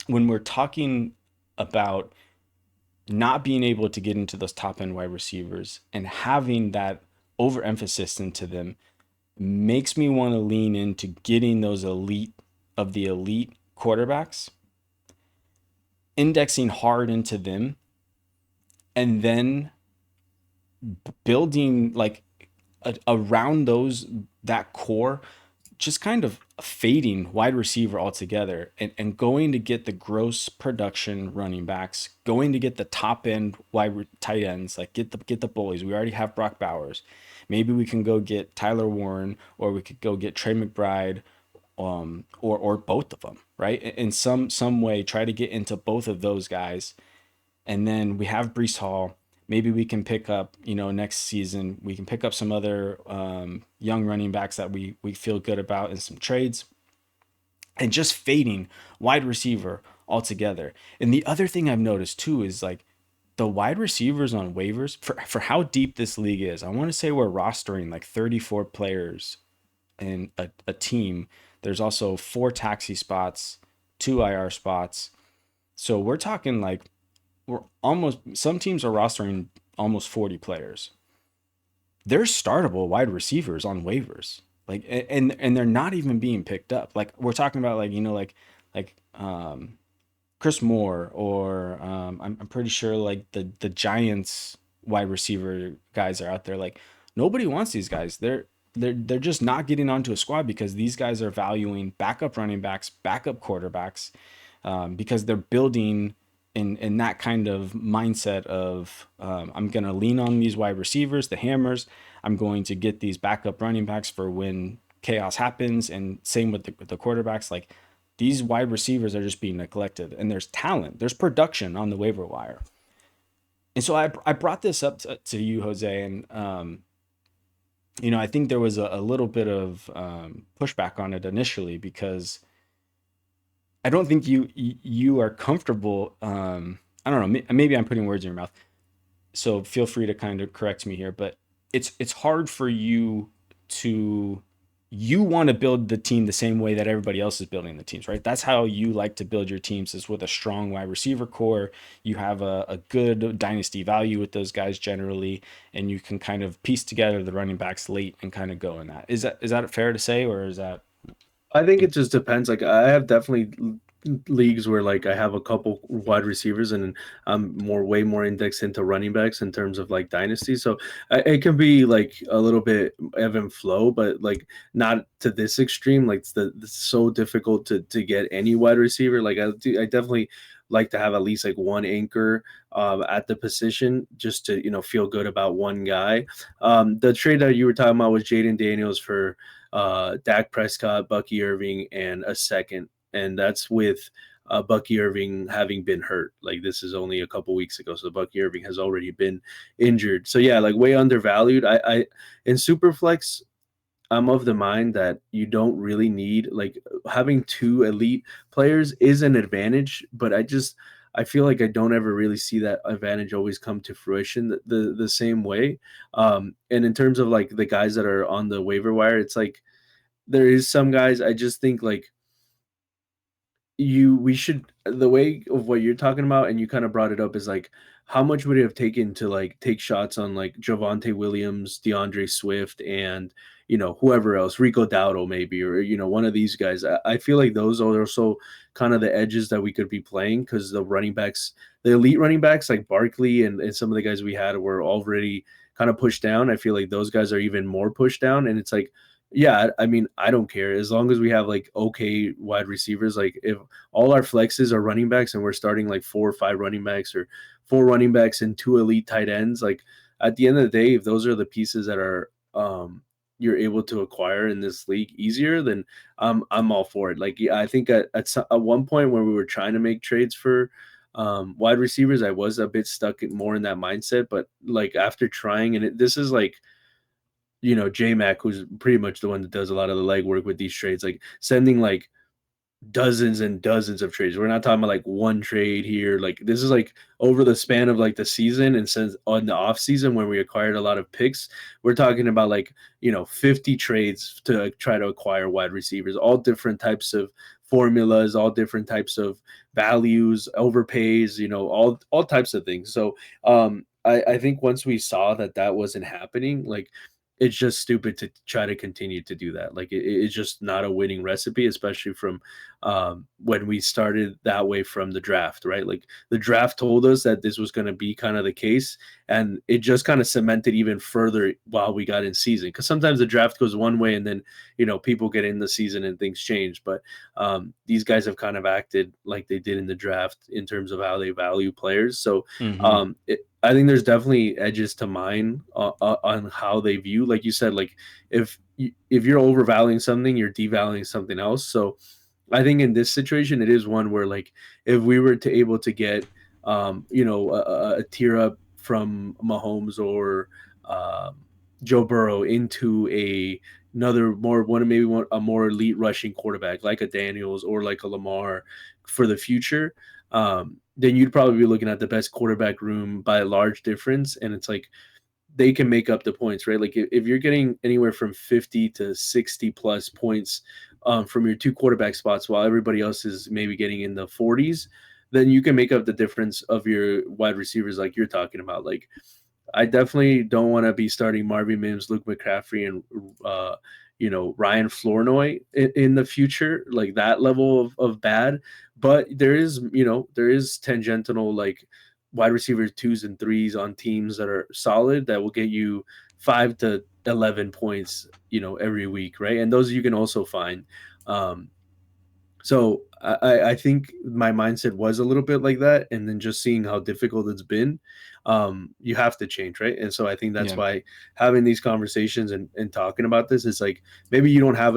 when we're talking about not being able to get into those top end wide receivers and having that overemphasis into them makes me want to lean into getting those elite quarterbacks, indexing hard into them, and then building like around that core, just kind of fading wide receiver altogether and going to get the gross production running backs, going to get the top end tight ends, like get the bullies. We already have Brock Bowers. Maybe we can go get Tyler Warren, or we could go get Trey McBride, or both of them, right? In some way, try to get into both of those guys. And then we have Breece Hall. Maybe we can pick up, next season, we can pick up some other young running backs that we feel good about in some trades. and just fading wide receiver altogether. And the other thing I've noticed too is like the wide receivers on waivers for how deep this league is. I want to say we're rostering like 34 players in a team. There's also 4 taxi spots, 2 IR spots. So we're talking like we're almost some teams are rostering almost 40 players. There's startable wide receivers on waivers. Like and they're not even being picked up. Like we're talking about like like Chris Moore or I'm pretty sure like the Giants wide receiver guys are out there. Like nobody wants these guys. They're just not getting onto a squad because these guys are valuing backup running backs, backup quarterbacks, because they're building in that kind of mindset of I'm going to lean on these wide receivers, the hammers. I'm going to get these backup running backs for when chaos happens, and same with the quarterbacks. Like these wide receivers are just being neglected, and there's talent, there's production on the waiver wire. And so I brought this up to you, Jose, and I think there was a little bit of pushback on it initially because I don't think you are comfortable. I don't know. Maybe I'm putting words in your mouth. So feel free to kind of correct me here. But it's hard for you to you want to build the team the same way that everybody else is building the teams, right? That's how you like to build your teams, is with a strong wide receiver core. You have a good dynasty value with those guys generally, and you can kind of piece together the running backs late and kind of go in that. Is that fair to say, or is that? I think it just depends. Like I have definitely leagues where like I have a couple wide receivers and I'm way more indexed into running backs in terms of like dynasty. So it can be like a little bit ebb and flow, but like not to this extreme. Like it's so difficult to get any wide receiver. Like I definitely like to have at least like one anchor at the position just to feel good about one guy. The trade that you were talking about was Jaden Daniels for Dak Prescott, Bucky Irving, and a second, and that's with Bucky Irving having been hurt. Like this is only a couple weeks ago, so Bucky Irving has already been injured. So yeah, like way undervalued. I in Superflex, I'm of the mind that you don't really need like having 2 elite players is an advantage, but I feel like I don't ever really see that advantage always come to fruition the same way. And in terms of like the guys that are on the waiver wire, it's like there is some guys I just think like we should the way of what you're talking about, and you kind of brought it up, is like how much would it have taken to like take shots on like Javonte Williams, DeAndre Swift, and whoever else, Rico Dowdle maybe, or one of these guys. I feel like those are also kind of the edges that we could be playing, because the running backs, the elite running backs like Barkley and some of the guys we had were already kind of pushed down. I feel like those guys are even more pushed down, and it's like, yeah, I mean, I don't care as long as we have like okay wide receivers. Like if all our flexes are running backs and we're starting like 4 or 5 running backs, or 4 running backs and 2 elite tight ends, like at the end of the day, if those are the pieces that are you're able to acquire in this league easier, then I'm all for it. Like yeah, I think at one point when we were trying to make trades for wide receivers, I was a bit stuck more in that mindset. But like after trying, and this is like J-Mac, who's pretty much the one that does a lot of the legwork with these trades, like sending like dozens and dozens of trades. We're not talking about like one trade here. Like this is like over the span of like the season, and since on the off season when we acquired a lot of picks, we're talking about like 50 trades to try to acquire wide receivers, all different types of formulas, all different types of values, overpays, all types of things. So I think once we saw that wasn't happening, like it's just stupid to try to continue to do that. Like it's just not a winning recipe, especially from when we started that way from the draft, right? Like the draft told us that this was going to be kind of the case, and it just kind of cemented even further while we got in season. Because sometimes the draft goes one way, and then people get in the season and things change. But these guys have kind of acted like they did in the draft in terms of how they value players. So Mhm. I think there's definitely edges to mine on how they view, like you said, like if you're overvaluing something, you're devaluing something else. So I think in this situation, it is one where like if we were to able to get a tier up from Mahomes or Joe Burrow into a another more one maybe one a more elite rushing quarterback like a Daniels or like a Lamar for the future, then you'd probably be looking at the best quarterback room by a large difference. And it's like they can make up the points, right? Like if you're getting anywhere from 50 to 60 plus points from your two quarterback spots while everybody else is maybe getting in the 40s, then you can make up the difference of your wide receivers like you're talking about. Like I definitely don't want to be starting Marvin Mims, Luke McCaffrey, and Ryan Flournoy in the future, like that level of bad. But there is tangential like wide receiver twos and threes on teams that are solid that will get you 5 to 11 points, every week, right? And those you can also find. Um, so I think my mindset was a little bit like that, and then just seeing how difficult it's been, you have to change, right? And so I think that's Yeah. why having these conversations and talking about this is like maybe you don't have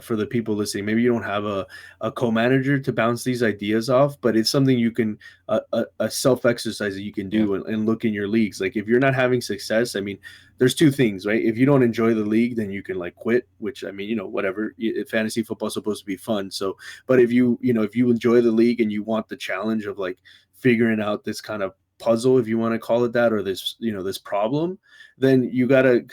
for the people listening, maybe you don't have a co-manager to bounce these ideas off, but it's something you can a self exercise that you can Yeah. do and look in your leagues. Like if you're not having success, I mean, there's two things, right? If you don't enjoy the league, then you can like quit, which I mean, whatever. Fantasy football is supposed to be fun. So, but if you enjoy the league and you want the challenge of like figuring out this kind of puzzle, if you want to call it that, or this problem, then you got to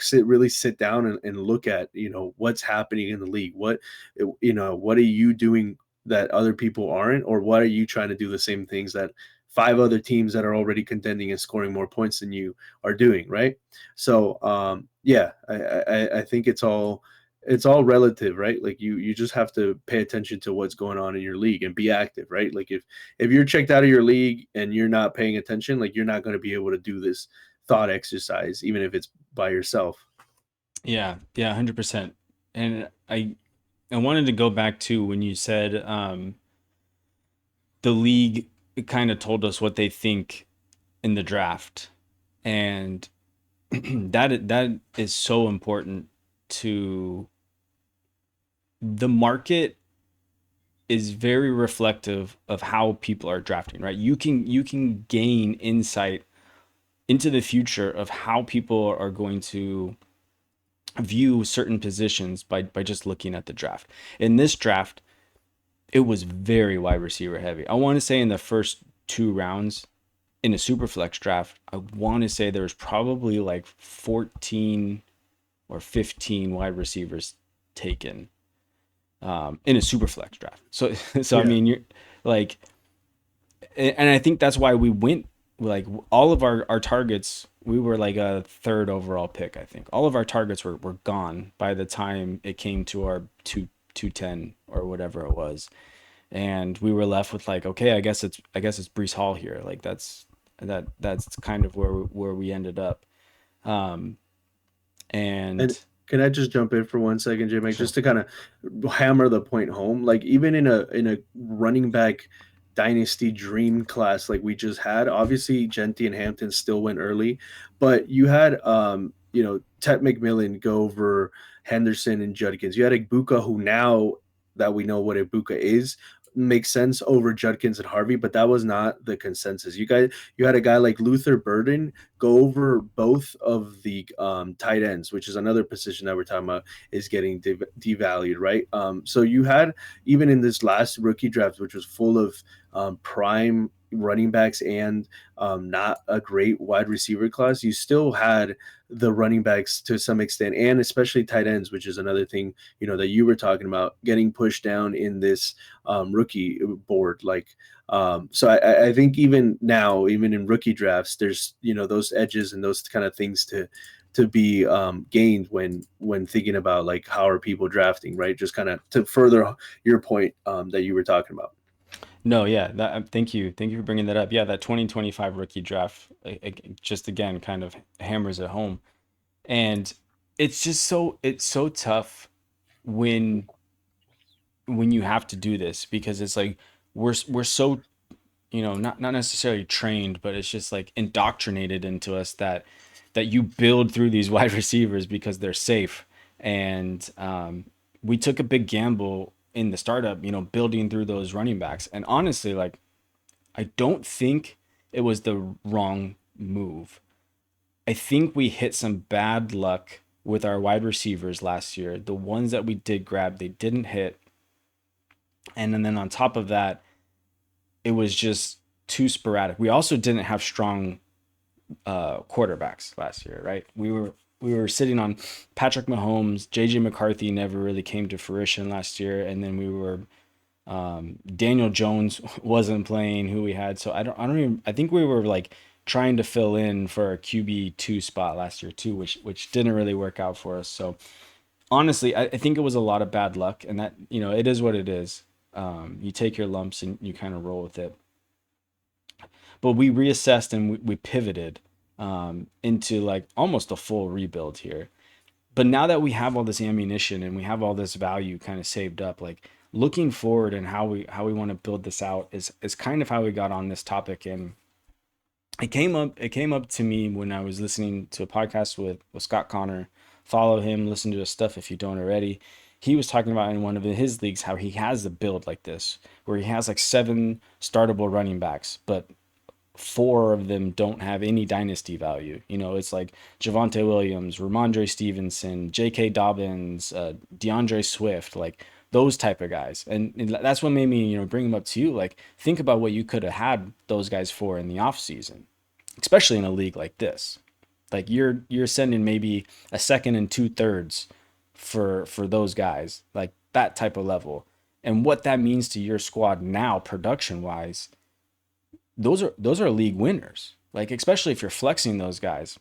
sit down and look at, what's happening in the league. What are you doing that other people aren't, or what are you trying to do the same things that five other teams that are already contending and scoring more points than you are doing, right? So yeah, I think it's all relative, right? Like you just have to pay attention to what's going on in your league and be active, right? Like if you're checked out of your league and you're not paying attention, like you're not going to be able to do this thought exercise, even if it's by yourself. Yeah. Yeah. 100%. And I wanted to go back to when you said the league kind of told us what they think in the draft, and that is so important to the market is very reflective of how people are drafting, right? You can gain insight into the future of how people are going to view certain positions by just looking at the draft. In this draft, it was very wide receiver heavy. I want to say in the first two rounds in a super flex draft, I want to say there was probably like 14 or 15 wide receivers taken in a super flex draft. So I Yeah. mean, you're like, and I think that's why we went like all of our targets. We were like a third overall pick. I think all of our targets were gone by the time it came to our 210 or whatever it was, and we were left with like, okay, I guess it's Brees Hall here. Like that's kind of where we ended up. Um, And and can I just jump in for 1 second, Jay Mike, sure. just to kind of hammer the point home? Like even in a running back dynasty dream class like we just had, obviously Genty and Hampton still went early, but you had Ted McMillan go over Henderson and Judkins. You had Ibuka, who now that we know what Ibuka is, makes sense over Judkins and Harvey, but that was not the consensus. You had a guy like Luther Burden go over both of the tight ends, which is another position that we're talking about is getting devalued, right? So you had, even in this last rookie draft, which was full of prime running backs and not a great wide receiver class, you still had the running backs to some extent, and especially tight ends, which is another thing that you were talking about, getting pushed down in this rookie board. Like so I think even now, even in rookie drafts, there's those edges and those kind of things to be gained when thinking about like how are people drafting, right? Just kind of to further your point that you were talking about. No, yeah, thank you for bringing that up. Yeah, that 2025 rookie draft, just again kind of hammers it home, and it's so tough when you have to do this because it's like we're so not necessarily trained, but it's just like indoctrinated into us that you build through these wide receivers because they're safe. And we took a big gamble in the startup, building through those running backs. And honestly, like I don't think it was the wrong move. I think we hit some bad luck with our wide receivers last year. The ones that we did grab, they didn't hit. And then on top of that, it was just too sporadic. We also didn't have strong quarterbacks last year, right? We were sitting on Patrick Mahomes. JJ McCarthy never really came to fruition last year, and then we were Daniel Jones wasn't playing who we had. So I think we were like trying to fill in for a QB2 spot last year too, which didn't really work out for us. So honestly, I think it was a lot of bad luck, and that, it is what it is. You take your lumps and you kind of roll with it. But we reassessed and we pivoted into like almost a full rebuild here. But now that we have all this ammunition and we have all this value kind of saved up, like looking forward and how we want to build this out is kind of how we got on this topic. And it came up to me when I was listening to a podcast with Scott Connor. Follow him, listen to his stuff if you don't already. He was talking about in one of his leagues how he has a build like this, where he has like 7 startable running backs, but 4 of them don't have any dynasty value. It's like Javonte Williams, Ramondre Stevenson, J.K. Dobbins, DeAndre Swift, like those type of guys. And that's what made me, bring them up to you. Like, think about what you could have had those guys for in the offseason, especially in a league like this. Like you're sending maybe a second and 2/3 for those guys, like that type of level. And what that means to your squad now, production wise, those are league winners. Like, especially if you're flexing those guys.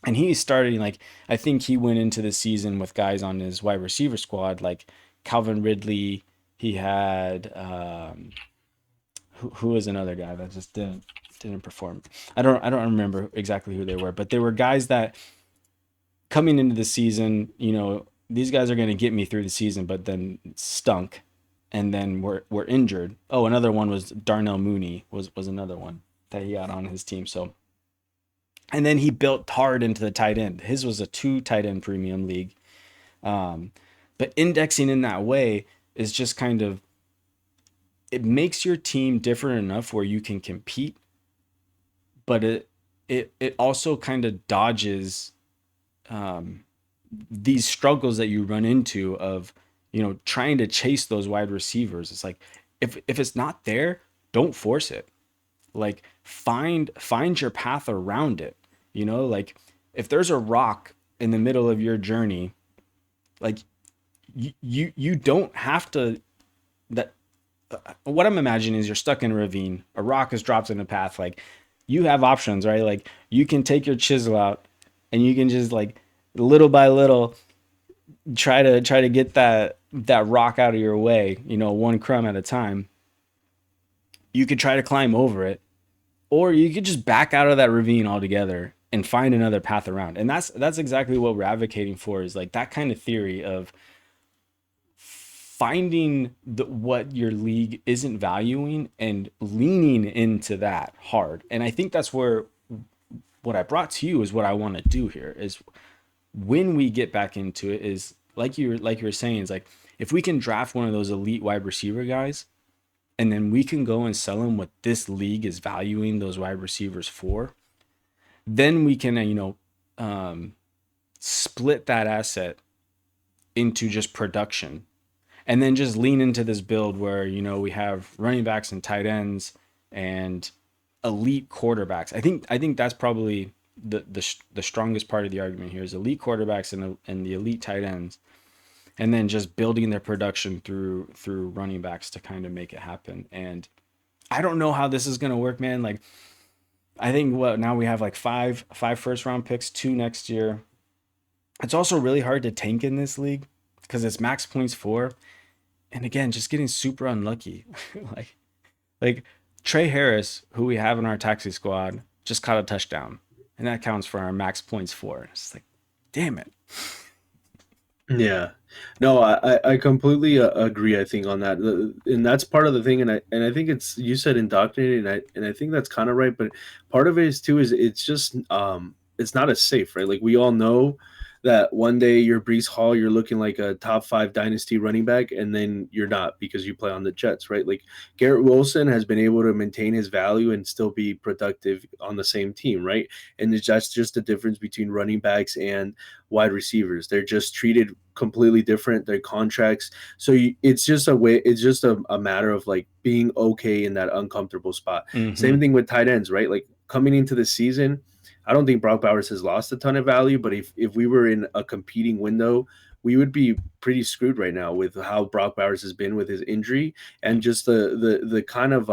And he's starting, like, I think he went into the season with guys on his wide receiver squad, like Calvin Ridley. He had who was another guy that just didn't perform. I don't remember exactly who they were, but they were guys that coming into the season, these guys are going to get me through the season, but then stunk, and then were injured. Oh, another one was Darnell Mooney was another one that he had on his team. So, and then he built hard into the tight end. His was a 2 tight end premium league. But indexing in that way is just kind of, it makes your team different enough where you can compete, but it also kind of dodges these struggles that you run into of, trying to chase those wide receivers. It's like, if it's not there, don't force it. Like, find your path around it. Like, if there's a rock in the middle of your journey, like you don't have to, that what I'm imagining is you're stuck in a ravine, a rock is dropped in the path. Like, you have options, right? Like, you can take your chisel out and you can just, like, little by little try to get that rock out of your way, 1 crumb at a time. You could try to climb over it, or you could just back out of that ravine altogether and find another path around. And that's exactly what we're advocating for, is like that kind of theory of finding what your league isn't valuing and leaning into that hard. And I think that's where what I brought to you is what I want to do here is, when we get back into it, is like you were saying, is like, if we can draft one of those elite wide receiver guys, and then we can go and sell them what this league is valuing those wide receivers for, then we can, split that asset into just production, and then just lean into this build where, we have running backs and tight ends and elite quarterbacks. I think that's probably the strongest part of the argument here, is elite quarterbacks and the elite tight ends, and then just building their production through running backs to kind of make it happen. And I don't know how this is going to work, man. Like, I think now we have like five first round picks, 2 next year. It's also really hard to tank in this league because it's max points 4. And again, just getting super unlucky. like Trey Harris, who we have in our taxi squad, just caught a touchdown, and that counts for our max points 4. It's like, damn it. Yeah, no, I completely agree. I think on that, and that's part of the thing. And I think it's, you said indoctrinated, and I think that's kind of right. But part of it is too, is it's just it's not as safe, right? Like, we all know that one day you're Brees Hall, you're looking like a top 5 dynasty running back, and then you're not because you play on the Jets, right? Like Garrett Wilson has been able to maintain his value and still be productive on the same team, right? And that's just the difference between running backs and wide receivers. They're just treated completely different. Their contracts, so it's just a way. It's just a matter of like being okay in that uncomfortable spot. Mm-hmm. Same thing with tight ends, right? Like coming into the season, I don't think Brock Bowers has lost a ton of value, but if we were in a competing window, we would be pretty screwed right now with how Brock Bowers has been with his injury and just the kind of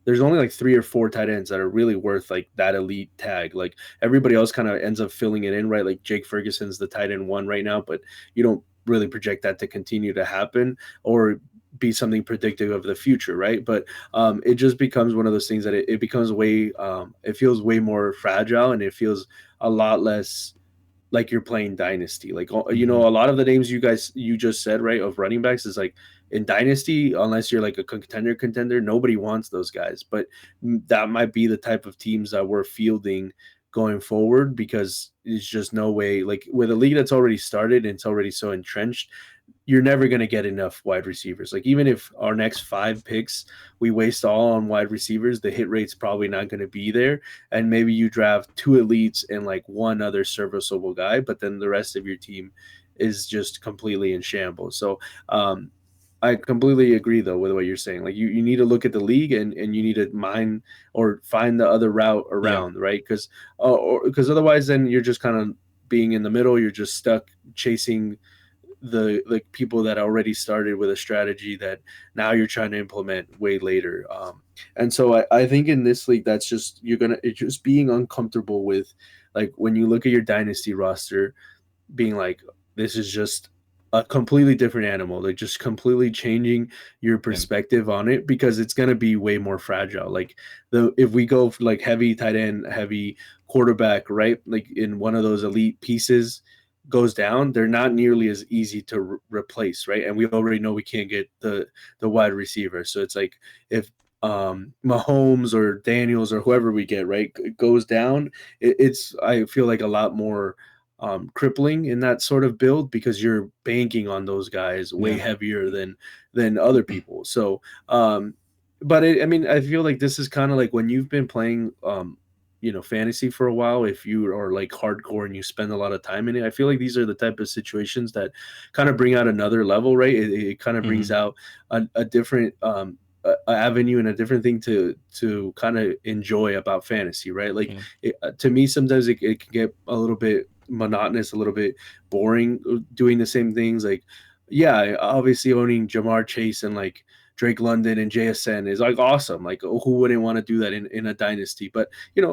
there's only like 3 or 4 tight ends that are really worth like that elite tag. Like everybody else kind of ends up filling it in, right? Like Jake Ferguson's the tight end one right now, but you don't really project that to continue to happen or be something predictive of the future, right? But it just becomes one of those things that it becomes way, it feels way more fragile and it feels a lot less like you're playing dynasty. Like Mm-hmm. a lot of the names you just said, right, of running backs is like in dynasty, unless you're like a contender, nobody wants those guys. But that might be the type of teams that we're fielding going forward because there's just no way. Like with a league that's already started and it's already so entrenched, you're never going to get enough wide receivers. Like even if our next 5 picks we waste all on wide receivers, the hit rate's probably not going to be there. And maybe you draft 2 elites and like one other serviceable guy, but then the rest of your team is just completely in shambles. So I completely agree though with what you're saying. Like you need to look at the league and you need to mine or find the other route Yeah. around, right? Because otherwise then you're just kind of being in the middle. You're just stuck chasing the like people that already started with a strategy that now you're trying to implement way later. And so I think in this league, that's just it's just being uncomfortable with like when you look at your dynasty roster, being like, this is just a completely different animal, like just completely changing your Yeah. perspective on it because it's going to be way more fragile. Like the if we go for like heavy tight end, heavy quarterback, right? Like in one of those elite pieces goes down, they're not nearly as easy to replace, right? And we already know we can't get the wide receiver. So it's like if Mahomes or Daniels or whoever we get, right, goes down, it's I feel like a lot more crippling in that sort of build because you're banking on those guys way Yeah. heavier than other people. So, but I mean, I feel like this is kind of like when you've been playing, fantasy for a while. If you are like hardcore and you spend a lot of time in it, I feel like these are the type of situations that kind of bring out another level, right? It kind of brings Mm-hmm. out a different avenue and a different thing to kind of enjoy about fantasy, right? Like Yeah. to me, sometimes it can get a little bit monotonous, a little bit boring doing the same things. Like, yeah, obviously owning Jamar Chase and like Drake London and JSN is like awesome. Like, who wouldn't want to do that in a dynasty? But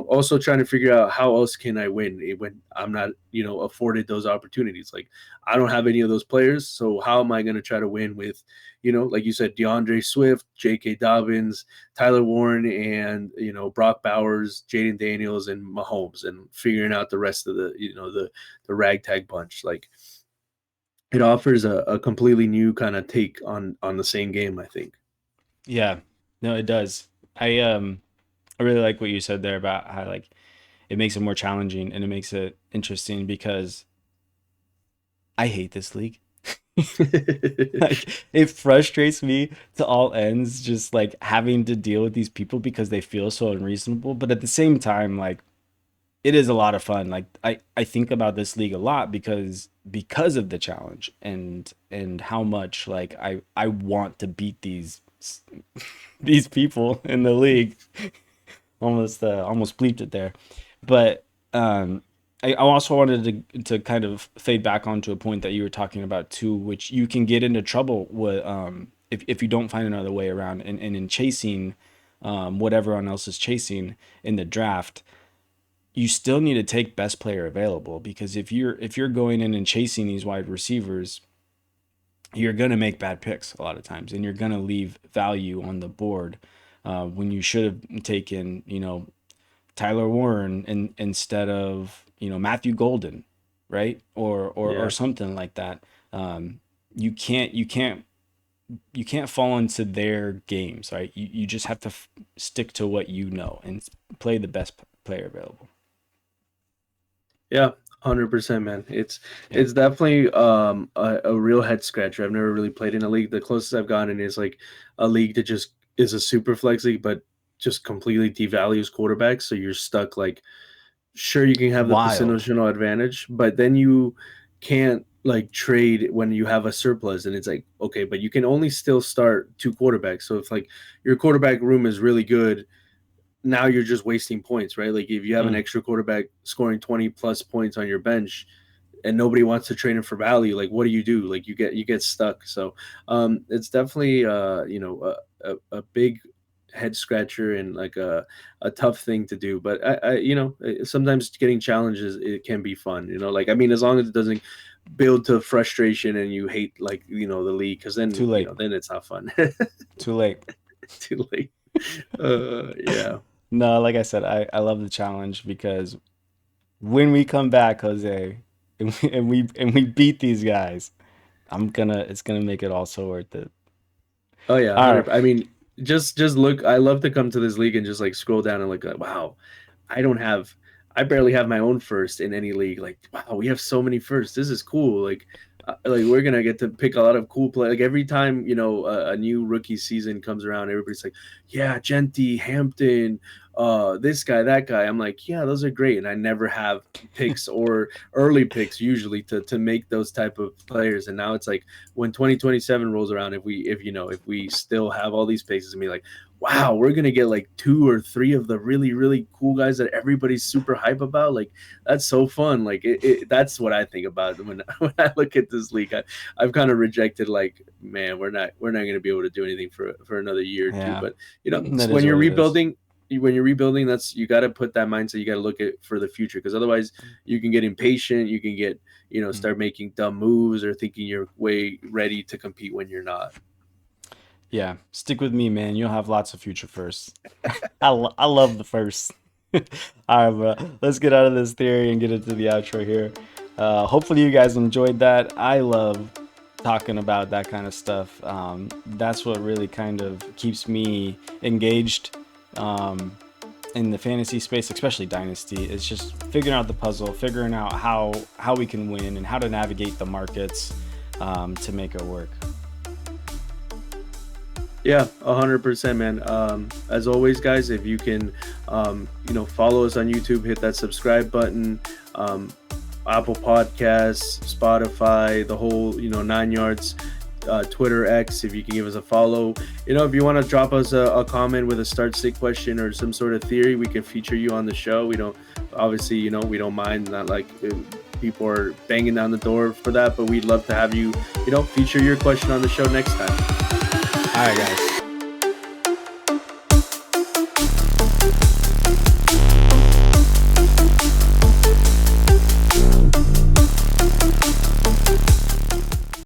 also trying to figure out how else can I win when I'm not afforded those opportunities. Like, I don't have any of those players, so how am I going to try to win with like you said, DeAndre Swift, J.K. Dobbins, Tyler Warren, and Brock Bowers, Jaden Daniels, and Mahomes, and figuring out the rest of the ragtag bunch. Like it offers a completely new kind of take on the same game, I think. Yeah. No, it does. I really like what you said there about how like it makes it more challenging and it makes it interesting because I hate this league. Like it frustrates me to all ends just like having to deal with these people because they feel so unreasonable, but at the same time like it is a lot of fun. Like I think about this league a lot because of the challenge and how much like I want to beat these people in the league. Almost bleeped it there. But I also wanted to kind of fade back onto a point that you were talking about too, which you can get into trouble with if you don't find another way around and in chasing what everyone else is chasing in the draft. You still need to take best player available because if you're going in and chasing these wide receivers, you're going to make bad picks a lot of times and you're going to leave value on the board when you should have taken Tyler Warren instead of Matthew Golden, right? Or Yeah. something like that. You can't fall into their games, right? You just have to stick to what you know and play the best player available. Yeah, 100%, man. Yeah. It's definitely a real head scratcher. I've never really played in a league. The closest I've gotten is like a league that just is a super flex league, but just completely devalues quarterbacks. So you're stuck like sure you can have the Wild. positional advantage, but then you can't like trade when you have a surplus and it's like okay, but you can only still start two quarterbacks. So if like your quarterback room is really good, now you're just wasting points, right? Like if you have an Mm. extra quarterback scoring 20 plus points on your bench and nobody wants to trade him for value, like what do you do? Like you get stuck. So it's definitely a big head scratcher and like a tough thing to do. But sometimes getting challenges it can be fun, like I mean as long as it doesn't build to frustration and you hate like the league because then Too late. then it's not fun. Too late. Too late. Yeah. No, like I said, I love the challenge because when we come back, Jose, and we beat these guys, it's gonna make it all so worth it. Oh yeah, All right. 100. I mean, just look. I love to come to this league and just like scroll down and look like, wow, I don't have, I barely have my own first in any league. Like, wow, we have so many firsts. This is cool. Like we're gonna get to pick a lot of cool play. Like every time a new rookie season comes around, everybody's like, yeah, Genty, Hampton, this guy, that guy. I'm like, yeah, those are great, and I never have picks or early picks usually to make those type of players. And now it's like when 2027 rolls around, if we still have all these picks, it's gonna be like, wow, we're gonna get like two or three of the really really cool guys that everybody's super hype about. Like that's so fun. Like that's what I think about when when I look at this league. I've kind of rejected like, man, we're not gonna be able to do anything for another year or two. Yeah, But that when is you're what it is. rebuilding. When you're rebuilding, that's you got to put that mindset. You got to look at for the future because otherwise you can get impatient. You can get Mm. start making dumb moves or thinking you're way ready to compete when you're not. Yeah, stick with me, man. You'll have lots of future firsts. I love the first. All right, bro. Let's get out of this theory and get into the outro here. Hopefully, you guys enjoyed that. I love talking about that kind of stuff. That's what really kind of keeps me engaged in the fantasy space, especially Dynasty. It's just figuring out the puzzle, figuring out how we can win and how to navigate the markets to make it work. Yeah, 100%, man. As always, guys, if you can, follow us on YouTube, hit that subscribe button, Apple Podcasts, Spotify, the whole, 9 yards, Twitter, X, if you can give us a follow. If you want to drop us a comment with a start sit question or some sort of theory, we can feature you on the show. We don't, obviously, we don't mind, not like people are banging down the door for that, but we'd love to have you, feature your question on the show next time. All right, guys.